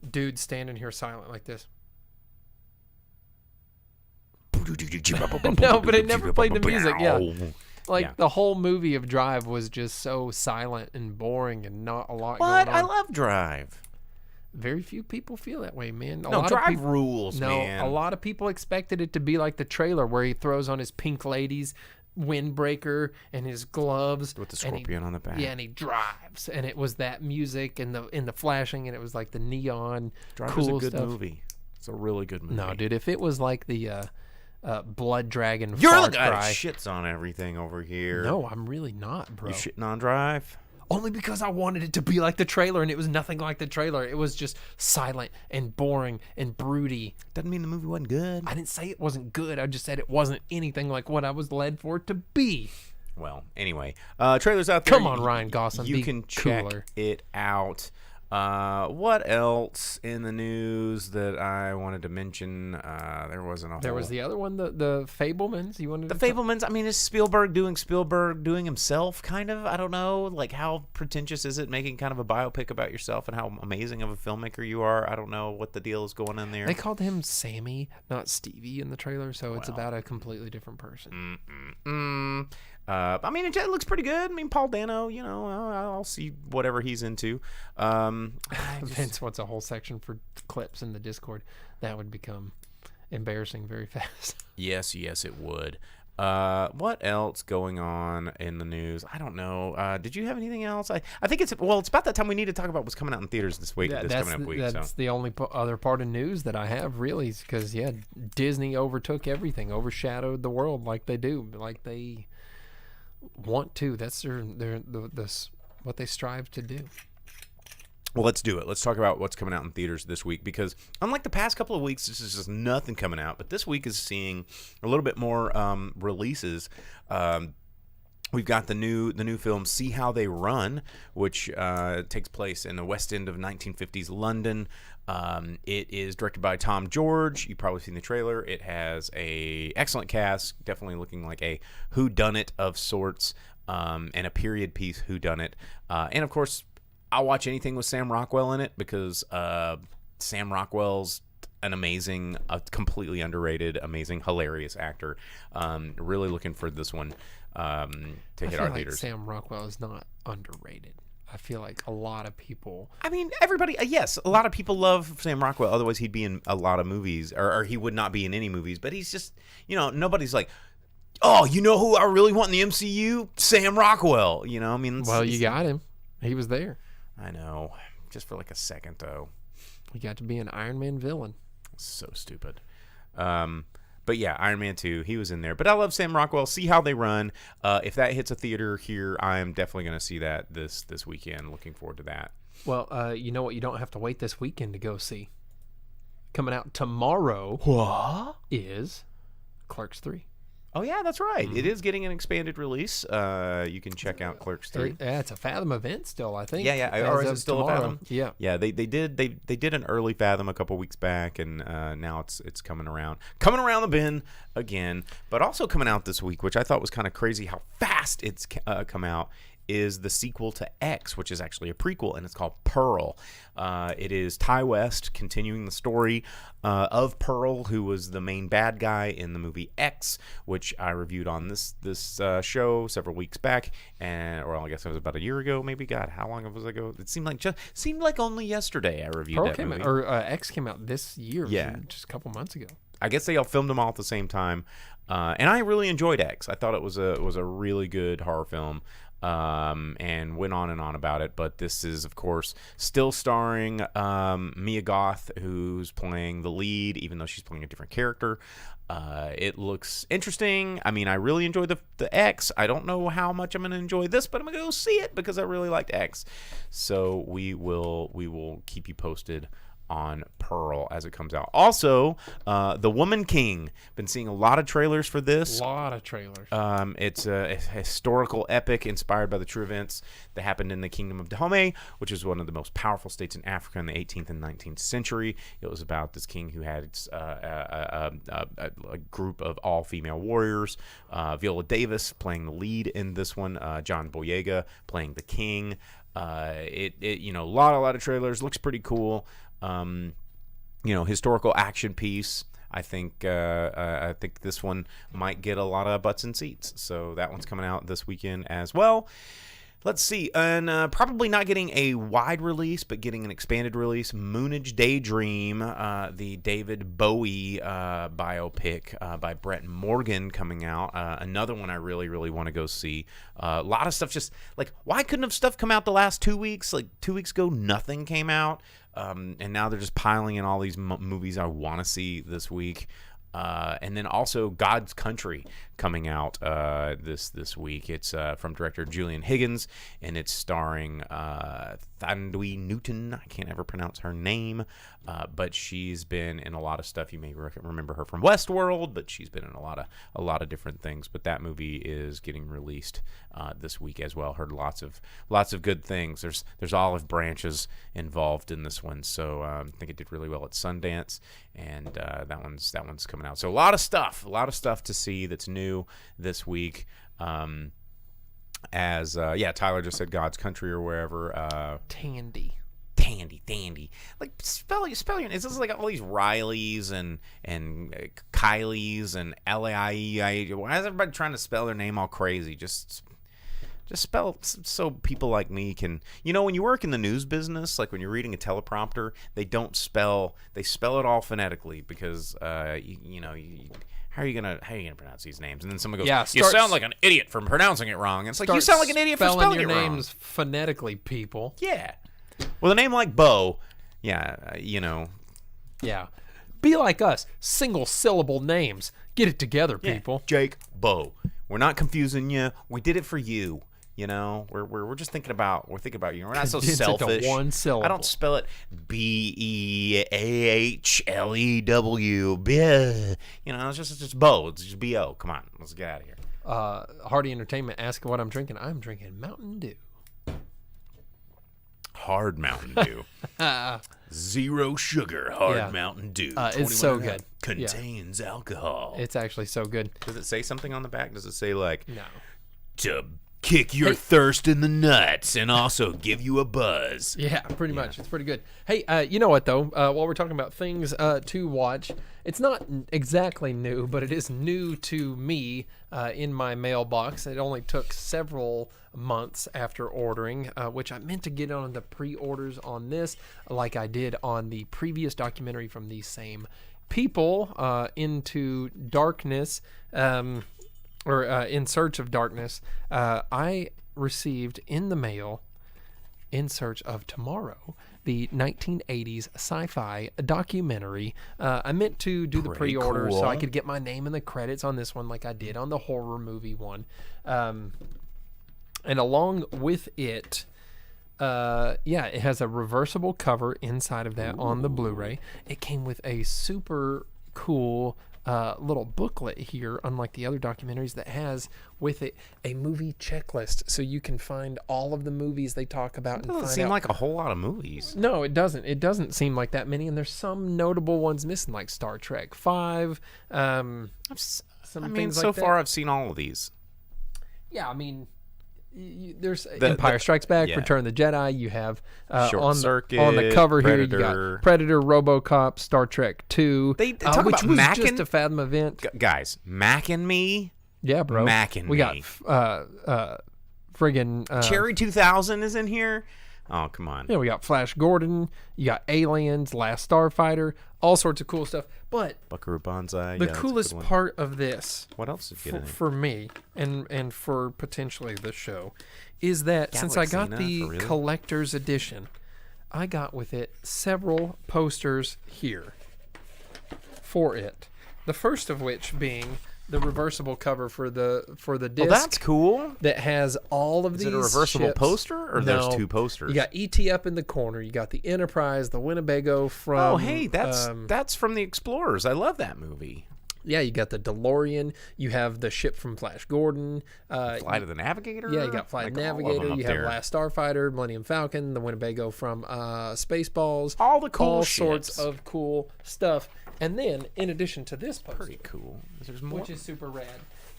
dude standing here silent like this. No, but it never played the music. Yeah. Like Yeah. the whole movie of Drive was just so silent and boring and not a lot What? going on. I love Drive. Very few people feel that way, man. No, Drive rules, man. A lot of people expected it to be like the trailer where he throws on his pink ladies windbreaker and his gloves With the and scorpion on the back. Yeah, and he drives, and it was that music and the flashing, and it was like the neon Drive cool is a good stuff. movie. It's a really good movie. No, dude, if it was like the Blood Dragon You're Far the guy that Cry. shits on everything over here. No, I'm really not, bro. You shitting on Drive? Only because I wanted it to be like the trailer, and it was nothing like the trailer. It was just silent and boring and broody. Doesn't mean the movie wasn't good. I didn't say it wasn't good. I just said it wasn't anything like what I was led for it to be. Well, anyway, trailers out there. Come on, Ryan Gosling, You be can check cooler. it out. What else in the news that I wanted to mention? There wasn't a whole... There was the other one, the Fablemans. You wanted The to Fablemans. I mean, is Spielberg doing himself, kind of? I don't know. Like, how pretentious is it making kind of a biopic about yourself and how amazing of a filmmaker you are? I don't know what the deal is going on there. They called him Sammy, not Stevie, in the trailer, so it's about a completely different person. I mean, it looks pretty good. I mean, Paul Dano, you know, I'll see whatever he's into. Vince wants a whole section for clips in the Discord. That would become embarrassing very fast. Yes, it would. What else going on in the news? I don't know. Did you have anything else? I think it's about that time we need to talk about what's coming out in theaters this week. That's the only other part of news that I have, really, because Disney overshadowed the world like they do, like they want to. That's what they strive to do. Well, let's do it. Let's talk about what's coming out in theaters this week, because unlike the past couple of weeks, this is just nothing coming out. But this week is seeing a little bit more releases. We've got the new film See How They Run, which takes place in the West End of 1950s London. It is directed by Tom George. You've probably seen the trailer. It has a excellent cast, definitely looking like a whodunit of sorts, and a period piece whodunit. And of course, I'll watch anything with Sam Rockwell in it, because Sam Rockwell's an amazing, completely underrated, amazing, hilarious actor. Really looking for this one to hit our theaters. Sam Rockwell is not underrated. I feel like a lot of people... I mean, everybody... yes, a lot of people love Sam Rockwell. Otherwise, he'd be in a lot of movies, or he would not be in any movies. But he's just... nobody's like, oh, you know who I really want in the MCU? Sam Rockwell. I mean... Well, you got him. He was there. I know. Just for like a second, though. He got to be an Iron Man villain. So stupid. But yeah, Iron Man 2, he was in there. But I love Sam Rockwell. See How They Run. If that hits a theater here, I am definitely going to see that this weekend. Looking forward to that. Well, you know what? You don't have to wait this weekend to go see. Coming out tomorrow is Clerks 3. Oh, yeah, that's right. Mm-hmm. It is getting an expanded release. You can check out Clerks 3. Yeah, it's a Fathom event still, I think. Yeah. Or is it still tomorrow. a Fathom? Yeah. Yeah, they did an early Fathom a couple weeks back, and now it's coming around the bend again. But also coming out this week, which I thought was kind of crazy how fast it's come out, is the sequel to X, which is actually a prequel, and it's called Pearl. It is Ty West continuing the story of Pearl, who was the main bad guy in the movie X, which I reviewed on this show several weeks back, or I guess it was about a year ago, maybe. God, how long was it ago? It seemed like only yesterday I reviewed that movie. X came out this year, just a couple months ago. I guess they all filmed them all at the same time, and I really enjoyed X. I thought it was a really good horror film. And went on and on about it, but this is, of course, still starring Mia Goth, who's playing the lead, even though she's playing a different character. It looks interesting. I mean, I really enjoyed the X. I don't know how much I'm going to enjoy this, but I'm going to go see it because I really liked X. So we will keep you posted on Pearl as it comes out. Also, The Woman King. Been seeing a lot of trailers for this. A lot of trailers. It's a historical epic inspired by the true events that happened in the Kingdom of Dahomey, which is one of the most powerful states in Africa in the 18th and 19th century. It was about this king who had a group of all-female warriors. Viola Davis playing the lead in this one. John Boyega playing the king. A lot of trailers. Looks pretty cool. Historical action piece. I think this one might get a lot of butts and seats. So that one's coming out this weekend as well. Let's see, and probably not getting a wide release, but getting an expanded release. Moonage Daydream, the David Bowie biopic by Brett Morgan coming out. Another one I really, really want to go see. A lot of stuff just, like, why couldn't have stuff come out the last 2 weeks? Like, 2 weeks ago, nothing came out. And now they're just piling in all these movies I want to see this week. And then also God's Country coming out this week. It's from director Julian Higgins, and it's starring Thandwi Newton. I can't ever pronounce her name, but she's been in a lot of stuff. You may remember her from Westworld, but she's been in a lot of different things. But that movie is getting released this week as well. Heard lots of good things. There's olive branches involved in this one, so I think it did really well at Sundance, and that one's coming out. So a lot of stuff to see that's new this week. Tyler just said God's Country or wherever. Tandy. Like spell your. It's just like all these Rileys and Kylies and L-A-I-E-I. Why is everybody trying to spell their name all crazy? Just spell so people like me can. When you work in the news business, like when you're reading a teleprompter, they spell it all phonetically because how are you gonna pronounce these names? And then someone goes, "You sound like an idiot for pronouncing it wrong." And it's like, you sound like an idiot for spelling your it wrong. names phonetically, people. Yeah. With a name like Bo, Yeah. Be like us. Single syllable names. Get it together, people. Jake, Bo. We're not confusing you. We did it for you. We're just thinking about you. We're not so selfish. Into one syllable. I don't spell it Beahlew. It's just Bo. It's just B-O. Come on, let's get out of here. Hardy Entertainment asking what I'm drinking. I'm drinking Mountain Dew. Hard Mountain Dew. Zero sugar hard Mountain Dew. It's so good. Contains alcohol. It's actually so good. Does it say something on the back? Does it say like to kick your thirst in the nuts and also give you a buzz? Yeah, pretty much. It's pretty good. Hey, you know what though? While we're talking about things to watch, it's not exactly new, but it is new to me in my mailbox. It only took several months after ordering, which I meant to get on the pre-orders on this, like I did on the previous documentary from these same people, Into Darkness, or In Search of Darkness. I received in the mail In Search of Tomorrow, the 1980s sci-fi documentary. I meant to do the pre-order so I could get my name in the credits on this one like I did on the horror movie one. And along with it, it has a reversible cover inside of that on the Blu-ray. It came with a super cool little booklet here, unlike the other documentaries, that has with it a movie checklist, so you can find all of the movies they talk about. It doesn't seem like a whole lot of movies. No, it doesn't. It doesn't seem like that many, and there's some notable ones missing, like Star Trek V. So far I've seen all of these. Yeah, I mean, there's Empire Strikes Back, Return of the Jedi. You have Short Circuit, on the cover Predator. Here. You got Predator, RoboCop, Star Trek 2. They talk which about was Mac just a Fathom event. Guys, Mac and Me. Yeah, bro. Mac and we Me. got friggin' Cherry 2000 is in here. Oh, come on. Yeah, we got Flash Gordon. You got Aliens, Last Starfighter, all sorts of cool stuff. But Buckaroo Banzai. The coolest part of this, what else is getting for me and for potentially the show, is that since I got the collector's edition, I got with it several posters here for it. The first of which being the reversible cover for the disc. Oh, that's cool. That has all of these. Is it a reversible ships. poster, or No. there's two posters? You got ET up in the corner. You got the Enterprise, the Winnebago from. Oh, hey, that's from the Explorers. I love that movie. Yeah, you got the DeLorean. You have the ship from Flash Gordon. Flight of the Navigator. Yeah, you got Flight of the Navigator. You have Last Starfighter, Millennium Falcon, the Winnebago from Spaceballs. All the cool all ships. sorts of cool stuff. And then, in addition to this poster, Pretty cool. There's more. which is super rad,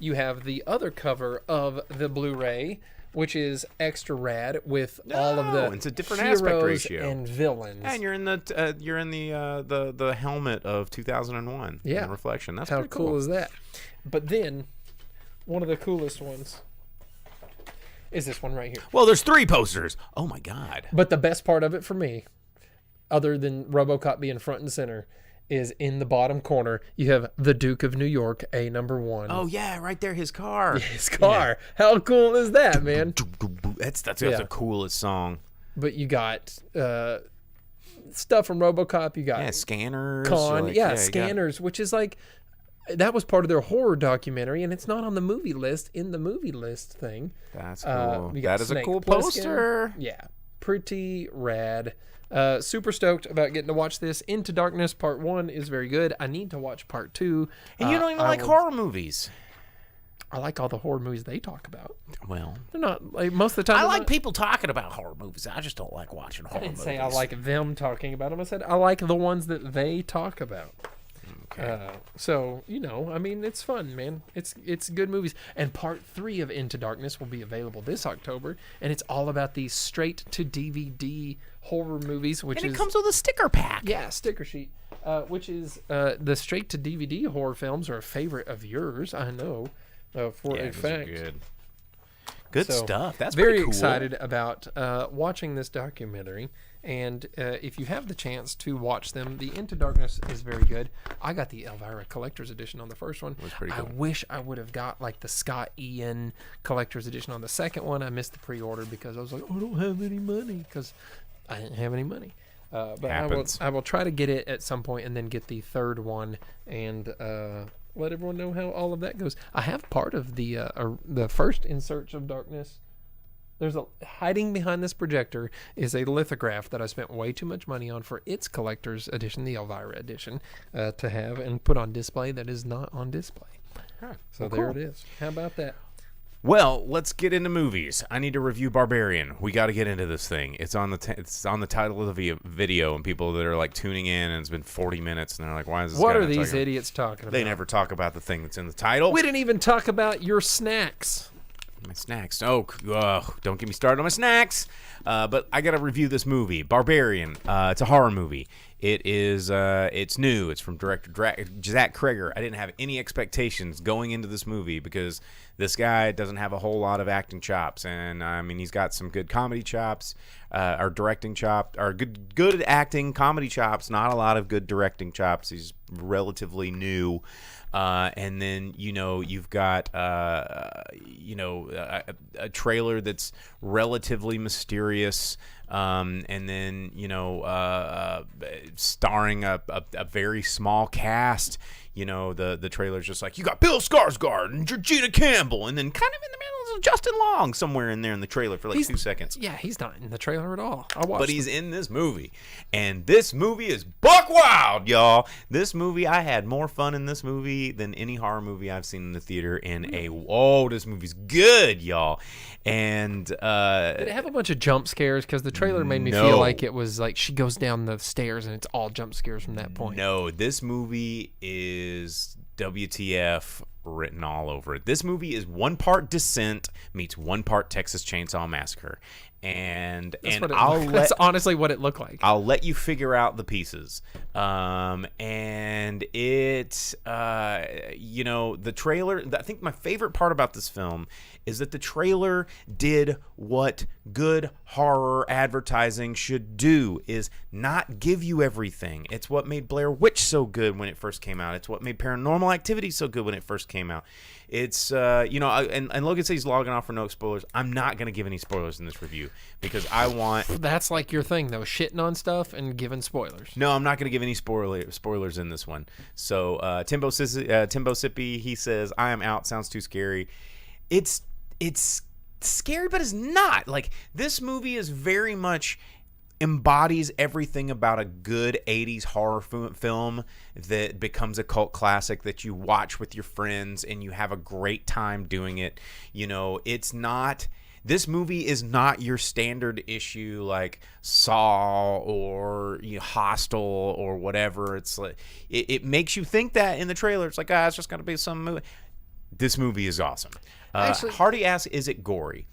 you have the other cover of the Blu-ray, which is extra rad with all of the it's a different heroes aspect ratio. and villains. And you're in the helmet of 2001. Yeah. in reflection. That's How pretty cool is that? But then, one of the coolest ones is this one right here. Well, there's 3 posters. Oh my God. But the best part of it for me, other than RoboCop being front and center, is in the bottom corner. You have the Duke of New York, A#1. Oh yeah, right there, his car. His car. How cool is that, man? That's Yeah. the coolest song. But you got stuff from RoboCop. You got Yeah, scanners. Con. like- yeah, you got- scanners, which is like that was part of their horror documentary, and it's not on the movie list in the movie list thing. That's cool. We got That is a Snake cool Plissken. poster. Yeah, pretty rad. Super stoked about getting to watch this. Into Darkness Part 1 is very good. I need to watch Part 2. And you don't even like horror movies. I like all the horror movies they talk about. Well, They're not like most of the time. I they're like not- people talking about horror movies. I just don't like watching horror I didn't movies. say I like them talking about them. I said I like the ones that they talk about. Okay. So I mean, it's fun, man. It's good movies. And Part 3 of Into Darkness will be available this October, and it's all about these straight to DVD horror movies, which and is it comes with a sticker pack. yeah, sticker sheet. Which is the straight to DVD horror films are a favorite of yours. I know for Yeah, a those are fact. Good So, stuff. That's very pretty cool. excited about watching this documentary. And if you have the chance to watch them, the Into Darkness is very good. I got the Elvira Collector's Edition on the first one. Was pretty I cool. wish I would have got like the Scott Ian Collector's Edition on the second one. I missed the pre-order because I was like, I don't have any money because I didn't have any money. But Happens. I will try to get it at some point and then get the third one and let everyone know how all of that goes. I have part of the first In Search of Darkness. There's hiding behind this projector is a lithograph that I spent way too much money on for its collector's edition, the Elvira edition, to have and put on display that is not on display. So there it is. How about that? Well, let's get into movies. I need to review Barbarian. We got to get into this thing. It's on the title of the video, and people that are like tuning in, and it's been 40 minutes, and they're like, "Why is this?" What guy are not these talking?" idiots talking about? They never talk about the thing that's in the title. We didn't even talk about your snacks. My snacks. Oh, don't get me started on my snacks. But I got to review this movie, Barbarian. It's a horror movie. It is. It's new. It's from director Zach Kreger. I didn't have any expectations going into this movie because this guy doesn't have a whole lot of acting chops, and I mean he's got some good comedy chops, or directing chops, or good acting comedy chops. Not a lot of good directing chops. He's relatively new. And then you've got a trailer that's relatively mysterious, and then starring a very small cast. The trailer's just like, you got Bill Skarsgård and Georgina Campbell, and then kind of in the middle is Justin Long somewhere in there in the trailer for like 2 seconds. Yeah, he's not in the trailer at all. I watched But he's in this movie, and this movie is buck wild, y'all. This movie, I had more fun in this movie than any horror movie I've seen in the theater this movie's good, y'all. And Did it have a bunch of jump scares? Because the trailer made me feel like it was like she goes down the stairs and it's all jump scares from that point. No, this movie is WTF written all over it. This movie is 1 part Descent meets 1 part Texas Chainsaw Massacre. And That's honestly what it looked like. I'll let you figure out the pieces. And it, the trailer, I think my favorite part about this film is that the trailer did what good horror advertising should do, is not give you everything. It's what made Blair Witch so good when it first came out. It's what made Paranormal Activity so good when it first came out. It's and Logan says he's logging off for no spoilers. I'm not going to give any spoilers in this review because I want. That's like your thing though, shitting on stuff and giving spoilers. No, I'm not going to give any spoilers in this one. So Timbo Sippy, he says I am out. Sounds too scary. It's scary, but it's not. Like, this movie is very much embodies everything about a good 80s horror film that becomes a cult classic that you watch with your friends and you have a great time doing it. You know, it's not. This movie is not your standard issue like Saw or Hostel or whatever. It's like it makes you think that in the trailer. It's like, it's just gonna be some movie. This movie is awesome. Actually, Hardy asks, is it gory?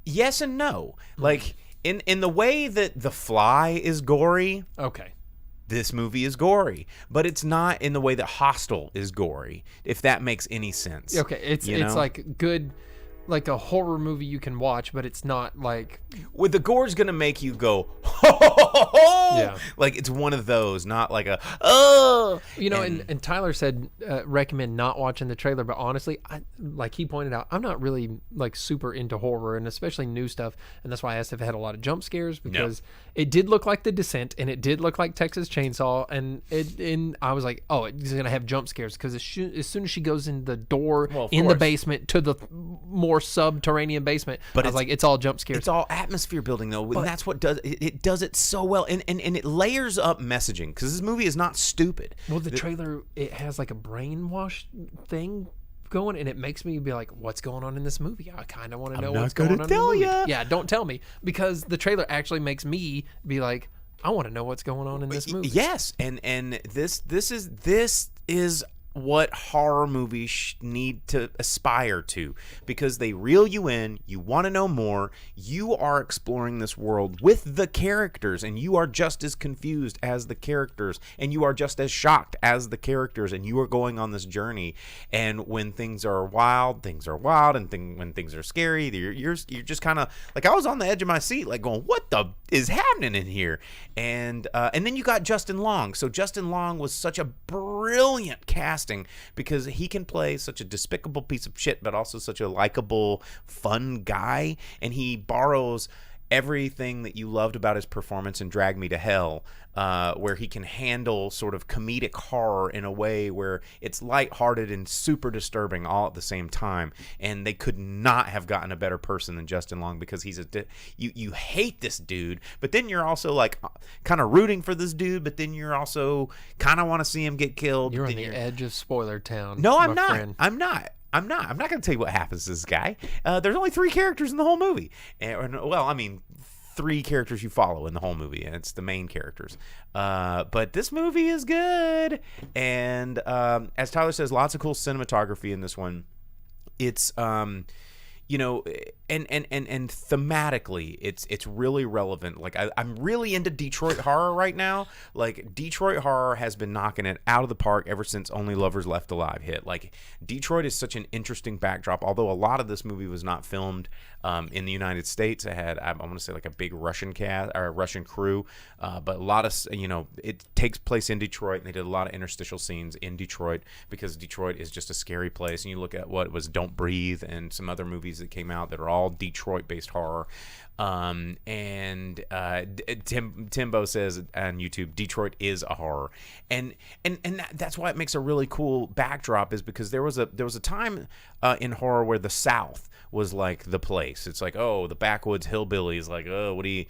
Yes and no. Like, in the way that The Fly is gory, okay, this movie is gory. But it's not in the way that Hostel is gory, if that makes any sense. Okay, it's like good, like a horror movie you can watch, but it's not like... With the gore's going to make you go, ho, ho, ho, ho! Yeah. Like, it's one of those, not like a, oh! And Tyler said recommend not watching the trailer, but honestly, like he pointed out, I'm not really like super into horror, and especially new stuff, and that's why I asked if it had a lot of jump scares, because it did look like The Descent, and it did look like Texas Chainsaw, and I was like, oh, it's going to have jump scares, because as soon as she goes in the door in the basement to the more subterranean basement, but I was like, it's all jump scares. It's all atmosphere building, though, and that's what does it does it so well, and it layers up messaging, because this movie is not stupid. Well, the trailer, it has like a brainwash thing going, and it makes me be like, what's going on in this movie? I kind of want to know what's going on in the movie. Yeah, don't tell me, because the trailer actually makes me be like, I want to know what's going on in this movie. Yes, and this is what horror movies need to aspire to, because they reel you in. You want to know more. You are exploring this world with the characters, and you are just as confused as the characters, and you are just as shocked as the characters, and you are going on this journey. And when things are wild, and when things are scary, you're just kind of like, I was on the edge of my seat, like going, what the is happening in here? And then you got Justin Long. So Justin Long was such a brilliant casting, because he can play such a despicable piece of shit, but also such a likable, fun guy. And he borrows everything that you loved about his performance in Drag Me to Hell, where he can handle sort of comedic horror in a way where it's lighthearted and super disturbing all at the same time. And they could not have gotten a better person than Justin Long, because he's you hate this dude, but then you're also like kind of rooting for this dude, but then you're also kind of want to see him get killed. You're on the edge of spoiler town. No, I'm not. I'm not going to tell you what happens to this guy. There's only 3 characters in the whole movie. Well, I mean, 3 characters you follow in the whole movie, and it's the main characters. But this movie is good. And as Tyler says, lots of cool cinematography in this one. It's and thematically, it's really relevant. Like, I'm really into Detroit horror right now. Like, Detroit horror has been knocking it out of the park ever since Only Lovers Left Alive hit. Like, Detroit is such an interesting backdrop. Although a lot of this movie was not filmed in the United States, it had, I want to say, like a big Russian cast or Russian crew, but a lot of it takes place in Detroit, and they did a lot of interstitial scenes in Detroit, because Detroit is just a scary place. And you look at what was Don't Breathe and some other movies that came out that are all Detroit-based horror. And Timbo says on YouTube, Detroit is a horror, and that's why it makes a really cool backdrop, is because there was a time in horror where the South was like the place. It's like, oh, the backwoods hillbillies, like, oh, what do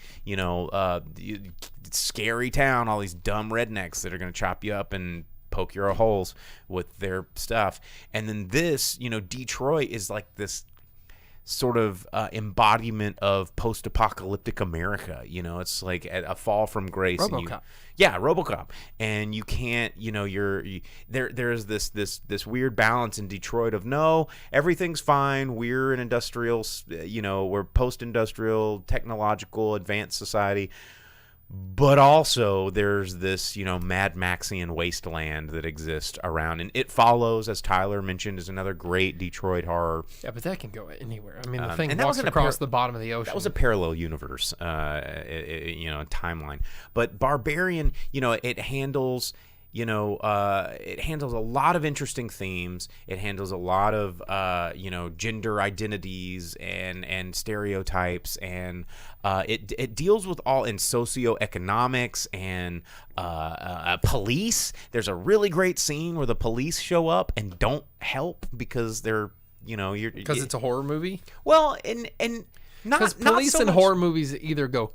scary town, all these dumb rednecks that are going to chop you up and poke your holes with their stuff. And then this, Detroit is like this sort of embodiment of post-apocalyptic America. It's like a fall from grace. RoboCop. RoboCop. And you can't, there's this weird balance in Detroit of, no, everything's fine. We're an industrial, we're post-industrial, technological, advanced society. But also there's this, Mad Maxian wasteland that exists around. And It Follows, as Tyler mentioned, is another great Detroit horror. Yeah, but that can go anywhere. I mean, the thing walks across the bottom of the ocean. That was a parallel universe, timeline. But Barbarian, it handles it handles a lot of interesting themes. It handles a lot of, gender identities and stereotypes, and it deals with all in socioeconomics and police. There's a really great scene where the police show up and don't help because they're, Because it's a horror movie? Well, and not Because not police so in much- horror movies either go,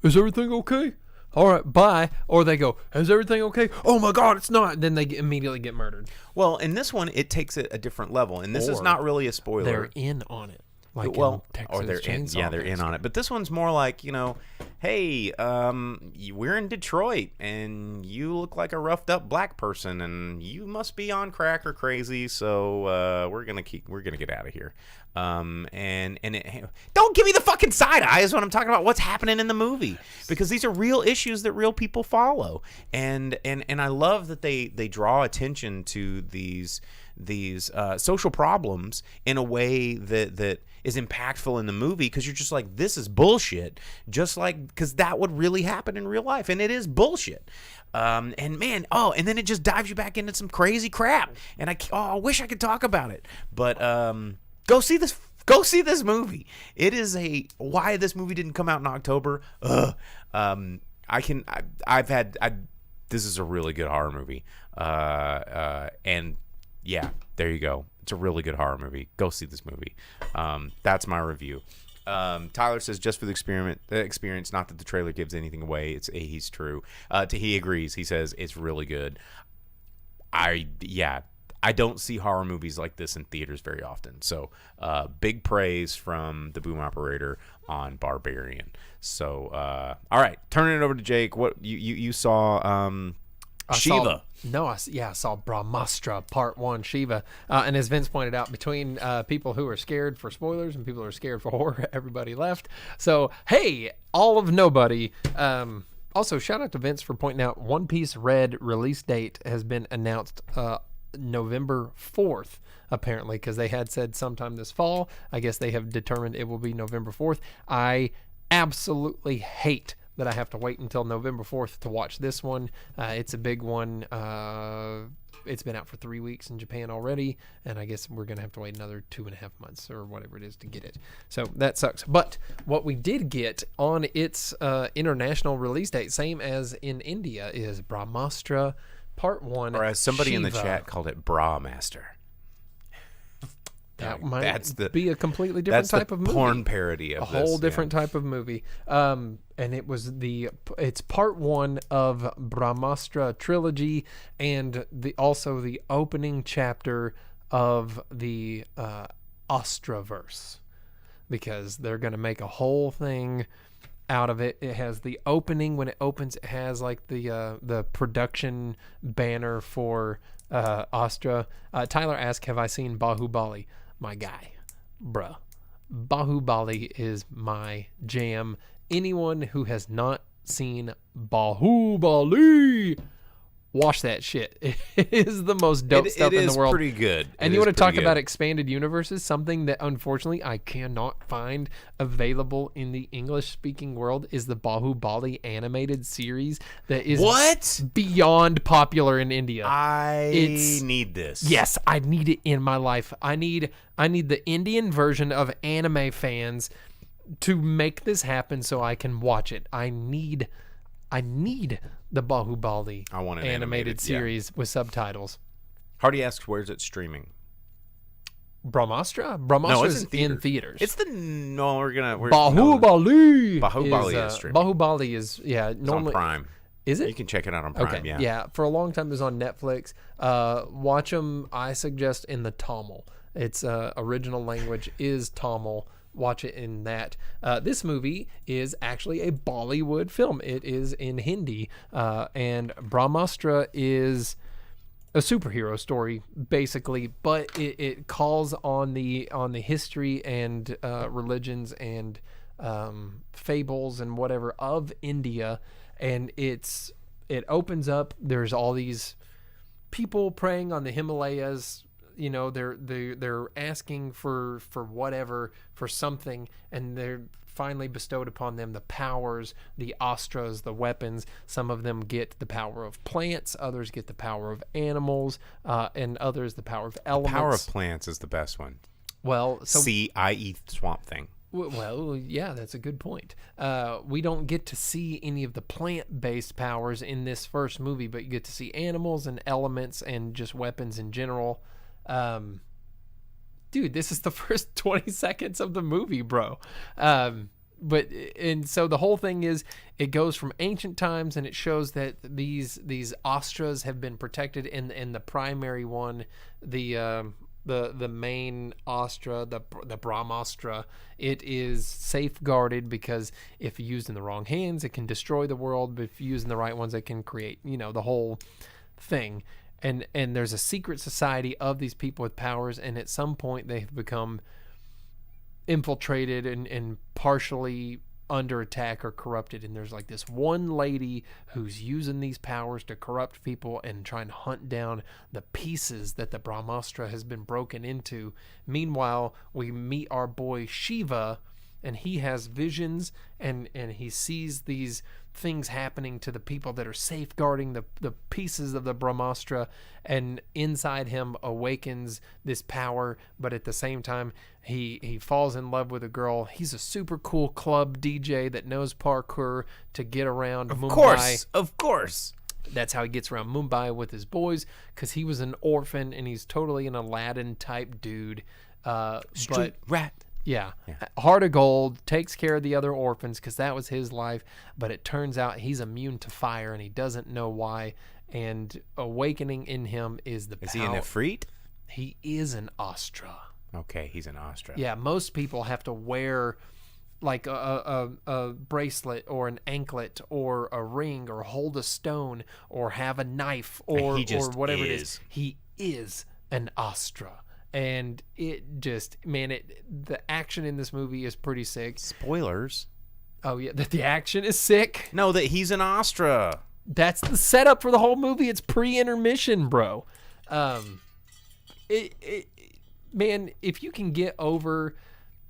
"Is everything okay? All right, bye," or they go, "Is everything okay? Oh my God, it's not." Then they immediately get murdered. Well, in this one, it takes it a different level, and this is Or not really a spoiler. They're in on it. Like Well, in Texas or they're in, Chainsaw they're in Massacre. on it. But this one's more like, hey, we're in Detroit, and you look like a roughed up black person, and you must be on crack or crazy. So we're gonna get out of here. And don't give me the fucking side eye is what I'm talking about. What's happening in the movie, because these are real issues that real people follow, and I love that they draw attention to these social problems in a way that is impactful in the movie, because you're just like, this is bullshit, just like, because that would really happen in real life, and it is bullshit. And then it just dives you back into some crazy crap, and I wish I could talk about it, but go see this movie. It is why this movie didn't come out in October. This is a really good horror movie, and yeah, there you go. It's a really good horror movie. Go see this movie. That's my review. Tyler says, just for the experience, not that the trailer gives anything away. He's true. He agrees. He says it's really good. I don't see horror movies like this in theaters very often. So big praise from the boom operator on Barbarian. So all right, turning it over to Jake. What you saw? Shiva. I saw Brahmastra Part One, Shiva. And as Vince pointed out, between people who are scared for spoilers and people who are scared for horror, everybody left. So, hey, all of nobody. Also, shout out to Vince for pointing out One Piece Red release date has been announced November 4th, apparently, because they had said sometime this fall. I guess they have determined it will be November 4th. I absolutely hate that I have to wait until November 4th to watch this one. It's a big one. It's been out for 3 weeks in Japan already, and I guess we're going to have to wait another 2.5 months or whatever it is to get it. So that sucks. But what we did get on its international release date, same as in India, is Brahmastra Part 1. Or as somebody in the Shiva. chat called it, Brahmastra. That might be a completely different type of movie. That's the porn parody of a whole different type of movie. And it's part 1 of Brahmastra trilogy, and also the opening chapter of the Astraverse, because they're going to make a whole thing out of it. It has the opening. When it opens, it has like the production banner for Astra. Tyler asked, have I seen Bahubali? My guy, bruh. Bahubali is my jam. Anyone who has not seen Bahubali, watch that shit. It is the most dope stuff in the world. It is pretty good. And you want to talk about expanded universes, something that unfortunately I cannot find available in the English-speaking world is the Bahubali animated series that is beyond popular in India. I need this. Yes, I need it in my life. I need the Indian version of anime fans to make this happen so I can watch it. I need the Bahubali animated series with subtitles. Hardy asks, where's it streaming? Brahmastra? No, it's is in theaters. It's Bahubali. Bahubali is streaming. Bahubali is normally on Prime. Is it? You can check it out on Prime. Okay. Yeah. For a long time, it was on Netflix. Watch them. I suggest in the Tamil. Its original language is Tamil. Watch it in that. This movie is actually a Bollywood film. It is in Hindi, and Brahmastra is a superhero story, basically, but it calls on the history and religions and fables and whatever of India, and it opens up. There's all these people praying on the Himalayas. You know, they're asking for whatever, for something, and they're finally bestowed upon them the powers, the astras, the weapons. Some of them get the power of plants, others get the power of animals, and others the power of elements. The power of plants is the best one. Well, so i.e. Swamp Thing. well, yeah, that's a good point. We don't get to see any of the plant-based powers in this first movie, but you get to see animals and elements and just weapons in general. Dude, this is the first 20 seconds of the movie, bro. And so the whole thing is, it goes from ancient times, and it shows that these astras have been protected in the primary one, the main astra, the Brahmastra. It is safeguarded because if used in the wrong hands, it can destroy the world. But if used in the right ones, it can create, the whole thing. And there's a secret society of these people with powers, and at some point they have become infiltrated and partially under attack or corrupted. And there's like this one lady who's using these powers to corrupt people and trying to hunt down the pieces that the Brahmastra has been broken into. Meanwhile, we meet our boy Shiva, and he has visions, and he sees these things happening to the people that are safeguarding the pieces of the Brahmastra, and inside him awakens this power. But at the same time, he falls in love with a girl. He's a super cool club DJ that knows parkour to get around Mumbai. Of course. That's how he gets around Mumbai with his boys, because he was an orphan, and he's totally an Aladdin type dude. Street rat. Yeah. Heart of gold, takes care of the other orphans because that was his life. But it turns out he's immune to fire, and he doesn't know why. And awakening in him is the power. Is he an Ifrit? He is an Astra. Okay, he's an Astra. Yeah, most people have to wear like a bracelet or an anklet or a ring or hold a stone or have a knife or whatever it is. He is an Astra. And it just, the action in this movie is pretty sick. Spoilers. Oh, yeah, that the action is sick? No, that he's an Astra. That's the setup for the whole movie. It's pre-intermission, bro. If you can get over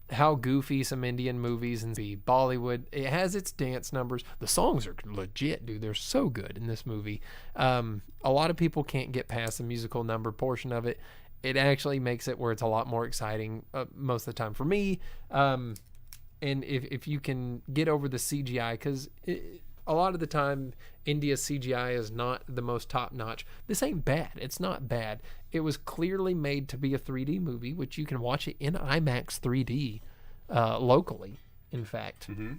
how goofy some Indian movies and the Bollywood, it has its dance numbers. The songs are legit, dude. They're so good in this movie. A lot of people can't get past the musical number portion of it. It actually makes it where it's a lot more exciting most of the time for me. And if you can get over the CGI, because a lot of the time India's CGI is not the most top-notch. This ain't bad. It's not bad. It was clearly made to be a 3D movie, which you can watch it in IMAX 3D locally, in fact. Mm-hmm.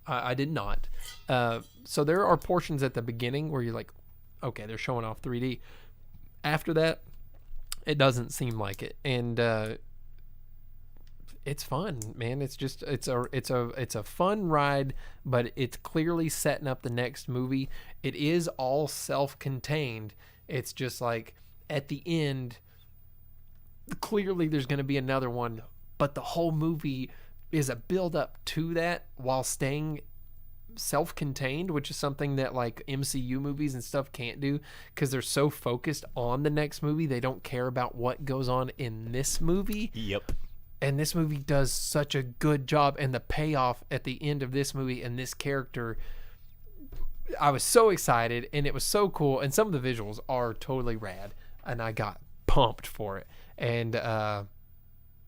I did not. So there are portions at the beginning where you're like, okay, they're showing off 3D. After that, it doesn't seem like it, and it's fun, man. It's just it's a fun ride, but it's clearly setting up the next movie. It is all self-contained. It's just like at the end, clearly there's going to be another one, but the whole movie is a build up to that while staying self-contained, which is something that like MCU movies and stuff can't do, because they're so focused on the next movie, they don't care about what goes on in this movie. Yep. And this movie does such a good job, and the payoff at the end of this movie and this character, I was so excited, and it was so cool, and some of the visuals are totally rad, and I got pumped for it. And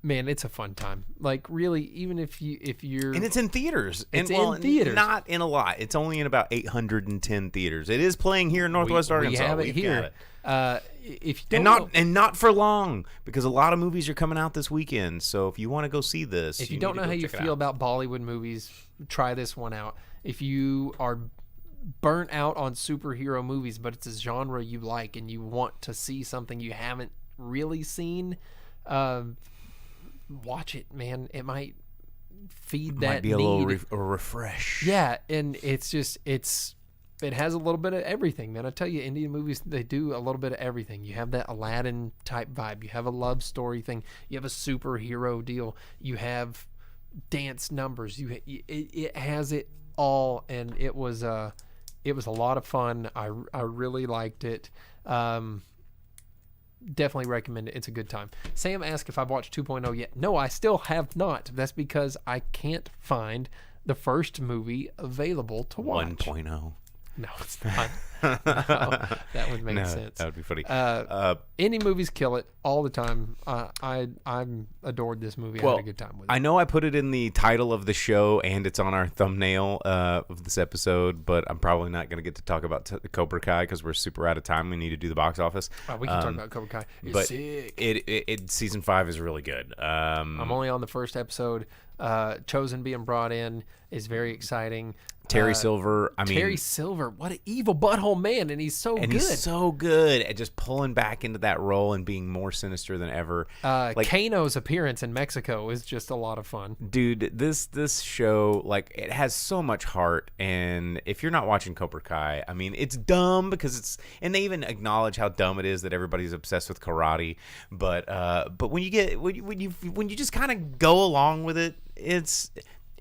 man, it's a fun time. Like, really, even if you're... And it's in theaters. It's in theaters. Not in a lot. It's only in about 810 theaters. It is playing here in Northwest Arkansas. We have it here. If you don't not for long, because a lot of movies are coming out this weekend. So if you want to go see this... If you don't know how you feel about Bollywood movies, try this one out. If you are burnt out on superhero movies, but it's a genre you like and you want to see something you haven't really seen... watch it, man. It might feed that might be a need. little refresh. Yeah, and it has a little bit of everything, man. I tell you, Indian movies, they do a little bit of everything. You have that Aladdin type vibe. You have a love story thing. You have a superhero deal. You have dance numbers. It has it all, and it was a lot of fun. I really liked it. definitely recommend it. It's a good time. Sam asked if I've watched 2.0 yet. No, I still have not. That's because I can't find the first movie available to watch. 1.0. No, it's not. No, that would make sense. That would be funny. Indie movies kill it all the time. I adored this movie. I had a good time with it. I know I put it in the title of the show and it's on our thumbnail of this episode, but I'm probably not going to get to talk about Cobra Kai because we're super out of time. We need to do the box office. We can talk about Cobra Kai. It's sick. It season 5 is really good. I'm only on the first episode. Chosen being brought in is very exciting. Terry Silver, Terry Silver, what an evil butthole man, and he's so good. He's so good at just pulling back into that role and being more sinister than ever. Kano's appearance in Mexico is just a lot of fun. Dude, this show, like, it has so much heart, and if you're not watching Cobra Kai, I mean, it's dumb because and they even acknowledge how dumb it is that everybody's obsessed with karate, but when you just kind of go along with it,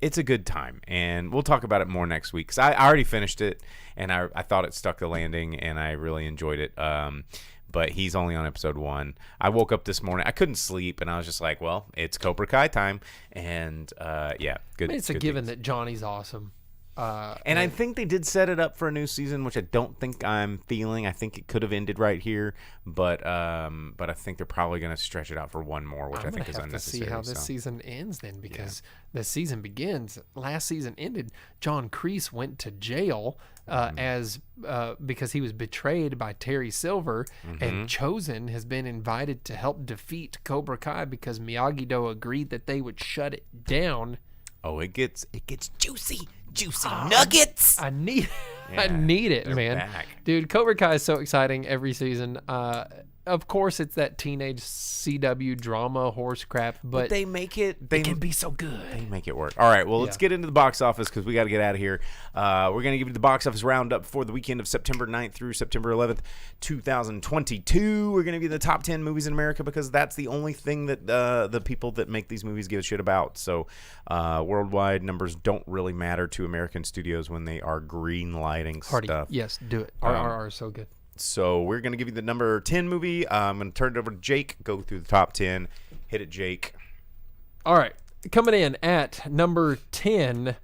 it's a good time, and we'll talk about it more next week because I already finished it, and I thought it stuck the landing, and I really enjoyed it. But he's only on episode 1. I woke up this morning. I couldn't sleep, and I was just like, well, it's Cobra Kai time, and yeah, good. It's a good given things. that Johnny's awesome. And I think they did set it up for a new season, which I don't think I'm feeling. I think it could have ended right here, but I think they're probably going to stretch it out for one more, which I think is unnecessary. To see how this season ends then, because the season begins. Last season ended. John Kreese went to jail because he was betrayed by Terry Silver, and Chosen has been invited to help defeat Cobra Kai because Miyagi-Do agreed that they would shut it down. Oh, it gets juicy nuggets. I need it, man. Back. Dude, Cobra Kai is so exciting every season. Of course, it's that teenage CW drama horse crap, but they make it. They can be so good. They make it work. All right, well, let's get into the box office because we got to get out of here. We're going to give you the box office roundup for the weekend of September 9th through September 11th, 2022. We're going to give you the top 10 movies in America because that's the only thing that the people that make these movies give a shit about. So worldwide numbers don't really matter to American studios when they are green lighting stuff. Yes, do it. RRR is so good. So we're going to give you the number 10 movie. I'm going to turn it over to Jake. Go through the top 10. Hit it, Jake. All right. Coming in at number 10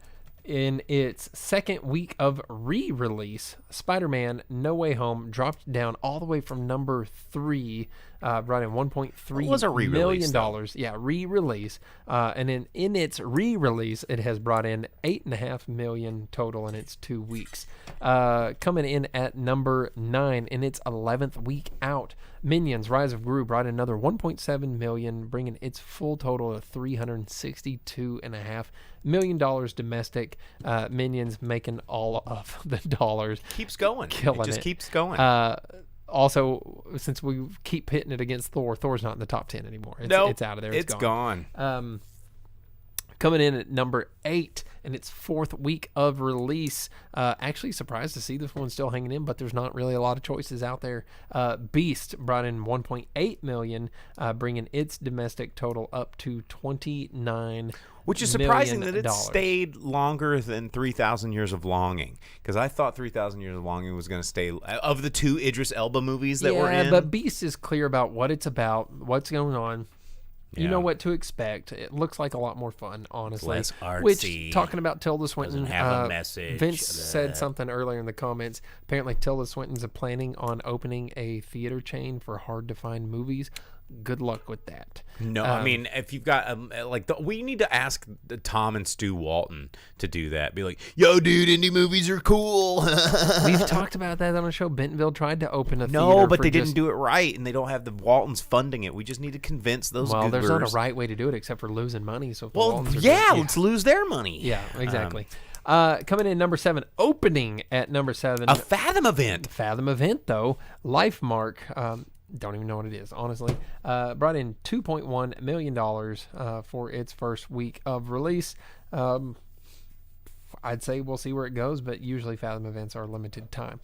in its second week of re-release, Spider-Man No Way Home dropped down all the way from number 3, brought in $1.3 million. Yeah, re-release. And in its re-release, it has brought in $8.5 million total in its 2 weeks. Coming in at number 9 in its 11th week out, Minions: Rise of Gru brought in another $1.7 million, bringing its full total to $362.5 million domestic. Minions making all of the dollars. Keeps going. Killing it. Keeps going. Also, since we keep hitting it against Thor's not in the top 10 anymore. It's out of there. It's gone. Coming in at number 8 in its 4th week of release. Actually surprised to see this one still hanging in, but there's not really a lot of choices out there. Beast brought in $1.8 million, bringing its domestic total up to $29 Which is surprising that it stayed longer than 3,000 Years of Longing, because I thought 3,000 Years of Longing was going to stay of the 2 Idris Elba movies that were in. Yeah, but Beast is clear about what it's about, what's going on. You know what to expect. It looks like a lot more fun, honestly. It's less artsy. Which, talking about Tilda Swinton, Doesn't have a message. Vince said something earlier in the comments. Apparently, Tilda Swinton's planning on opening a theater chain for hard-to-find movies. Good luck with that. No, I mean, if you've got we need to ask Tom and Stu Walton to do that. Be like, yo, dude, indie movies are cool. We've talked about that on a show. Bentonville tried to open a theater. No, but they didn't do it right, and they don't have the Waltons funding it. We just need to convince those. Well, goobers. there's not a right way to do it except for losing money. So, if the Waltons let's lose their money. Yeah, exactly. Coming in number 7, opening at number 7, a Fathom event. Fathom event, though. Lifemark. Don't even know what it is, honestly. Brought in $2.1 million for its first week of release. I'd say we'll see where it goes, but usually Fathom events are limited time.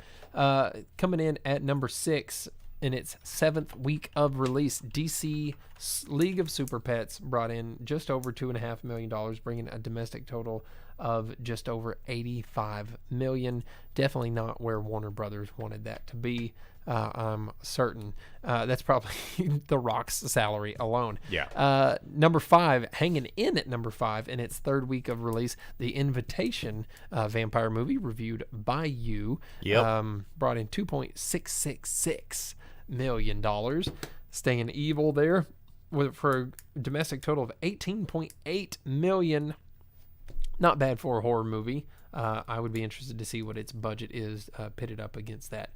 Coming in at number 6 in its 7th week of release, DC League of Super Pets brought in just over $2.5 million, bringing a domestic total of just over $85 million. Definitely not where Warner Brothers wanted that to be. I'm certain that's probably The Rock's salary alone. Yeah. Number 5, hanging in at number 5 in its third week of release, The Invitation, vampire movie reviewed by you. Yep. Brought in $2.666 million. Staying evil there for a domestic total of $18.8 million. Not bad for a horror movie. I would be interested to see what its budget is pitted up against that.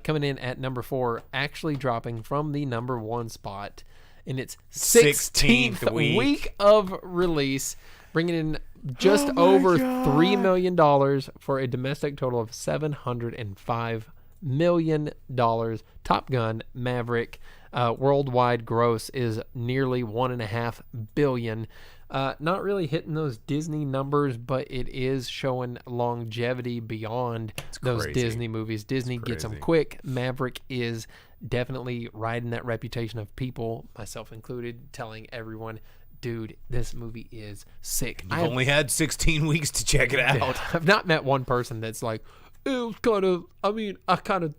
Coming in at number 4, actually dropping from the number 1 spot in its 16th week of release, bringing in just over $3 million for a domestic total of $705 million. Top Gun Maverick. Worldwide gross is nearly $1.5 billion. Not really hitting those Disney numbers, but it is showing longevity beyond those Disney movies. Disney gets them quick. Maverick is definitely riding that reputation of people, myself included, telling everyone, dude, this movie is sick. You've only had 16 weeks to check it out. I've not met one person that's like, it was kind of, I kind of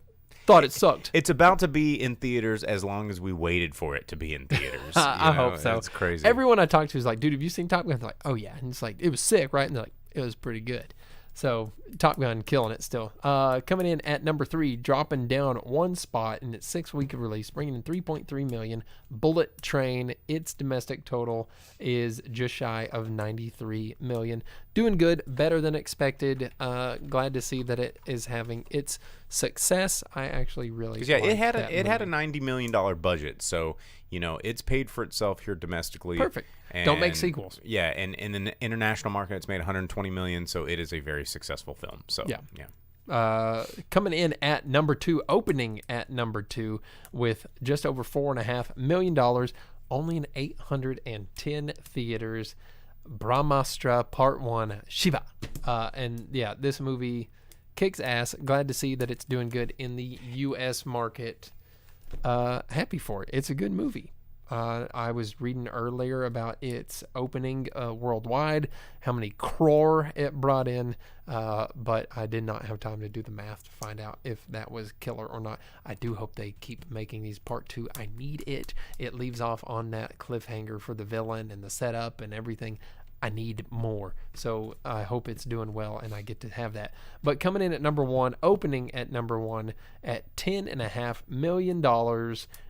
thought it sucked. It's about to be in theaters as long as we waited for it to be in theaters. I hope so. It's crazy. Everyone I talked to is like, dude, have you seen Top Gun? They're like, oh yeah. And it's like, it was sick, right? And they're like, it was pretty good. So Top Gun killing it still. Coming in at number 3, dropping down 1 spot in its 6th week of release, bringing in $3.3 million. Bullet Train, its domestic total is just shy of $93 million. Doing good, better than expected. Glad to see that it is having its success. I actually really it had a $90 million budget, so it's paid for itself here domestically. Perfect. Don't make sequels. Yeah, and in the international market, it's made $120 million, so it is a very successful film. So yeah. Coming in at number 2, opening at number 2 with just over $4.5 million, only in 810 theaters. Brahmastra Part One, Shiva, and yeah, this movie kicks ass. Glad to see that it's doing good in the U.S. market. Happy for it. It's a good movie. I was reading earlier about its opening worldwide, how many crore it brought in, but I did not have time to do the math to find out if that was killer or not. I do hope they keep making these part 2. I need it. It leaves off on that cliffhanger for the villain and the setup and everything. I need more. So I hope it's doing well and I get to have that. But coming in at number 1, opening at number 1 at $10.5 million,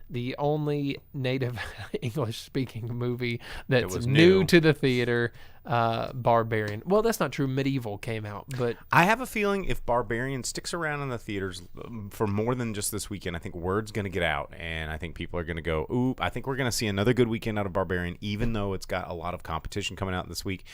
the only native English-speaking movie that's new to the theater, Barbarian. Well, that's not true. Medieval came out, but I have a feeling if Barbarian sticks around in the theaters for more than just this weekend, I think word's going to get out, and I think people are going to go, oop, I think we're going to see another good weekend out of Barbarian, even though it's got a lot of competition coming out this week.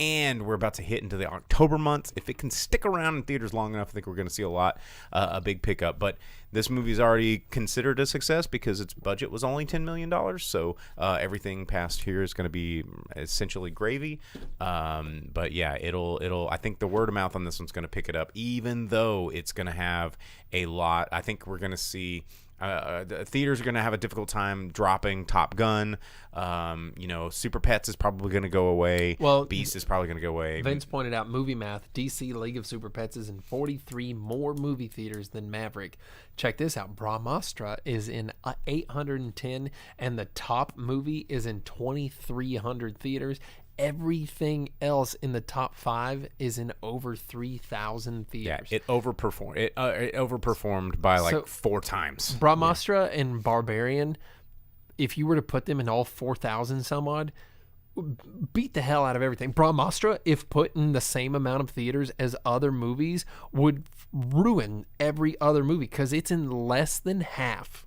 And we're about to hit into the October months. If it can stick around in theaters long enough, I think we're going to see a big pickup. But this movie's already considered a success because its budget was only $10 million. So everything past here is going to be essentially gravy. But yeah, it'll. I think the word of mouth on this one's going to pick it up, even though it's going to have a lot. I think we're going to see. The theaters are going to have a difficult time dropping Top Gun. Super Pets is probably going to go away. Well, Beast is probably going to go away. Vince pointed out movie math. DC League of Super Pets is in 43 more movie theaters than Maverick. Check this out. Brahmastra is in 810, and the top movie is in 2,300 theaters. Everything else in the top 5 is in over 3,000 theaters. Yeah, it overperformed. It overperformed by like 4 times. Brahmastra and Barbarian, if you were to put them in all 4,000 some odd, beat the hell out of everything. Brahmastra, if put in the same amount of theaters as other movies, would ruin every other movie because it's in less than half.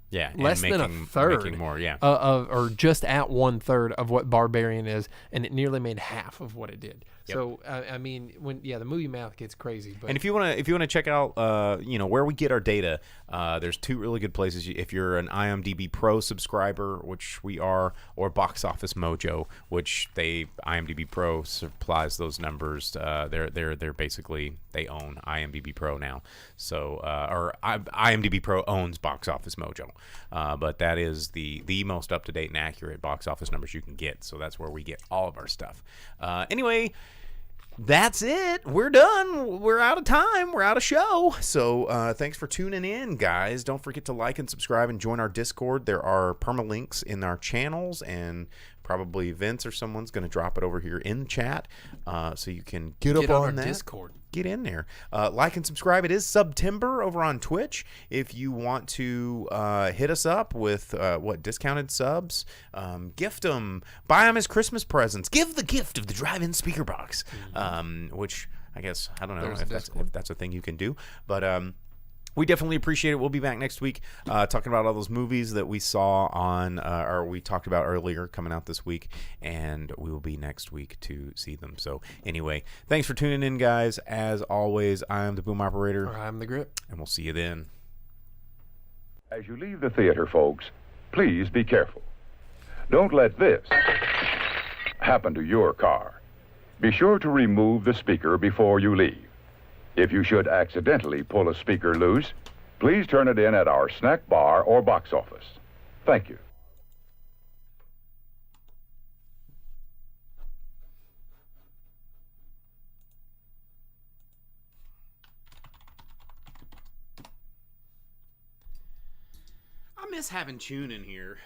Yeah, less than a third, making more, yeah, or just at 1/3 of what Barbarian is, and it nearly made half of what it did. Yep. So I mean, the movie math gets crazy. But and if you want to check out, where we get our data, there's 2 really good places. If you're an IMDb Pro subscriber, which we are, or Box Office Mojo, which IMDb Pro supplies those numbers. They're basically, they own IMDb Pro now. So IMDb Pro owns Box Office Mojo, but that is the most up to date and accurate box office numbers you can get. So that's where we get all of our stuff. Anyway. That's it. We're done. We're out of time. We're out of show. So thanks for tuning in, guys. Don't forget to like and subscribe and join our Discord. There are permalinks in our channels, and probably Vince or someone's going to drop it over here in the chat, so you can get up on on our that. Discord. Get in there. Like and subscribe. It is September over on Twitch. If you want to hit us up with discounted subs, gift them, buy them as Christmas presents. Give the gift of the drive-in speaker box, which I guess, I don't know if that's a thing you can do. But we definitely appreciate it. We'll be back next week talking about all those movies that we saw on, or we talked about earlier coming out this week, and we will be next week to see them. So anyway, thanks for tuning in, guys. As always, I am the Boom Operator. I'm the Grip. And we'll see you then. As you leave the theater, folks, please be careful. Don't let this happen to your car. Be sure to remove the speaker before you leave. If you should accidentally pull a speaker loose, please turn it in at our snack bar or box office. Thank you. I miss having Tune in here.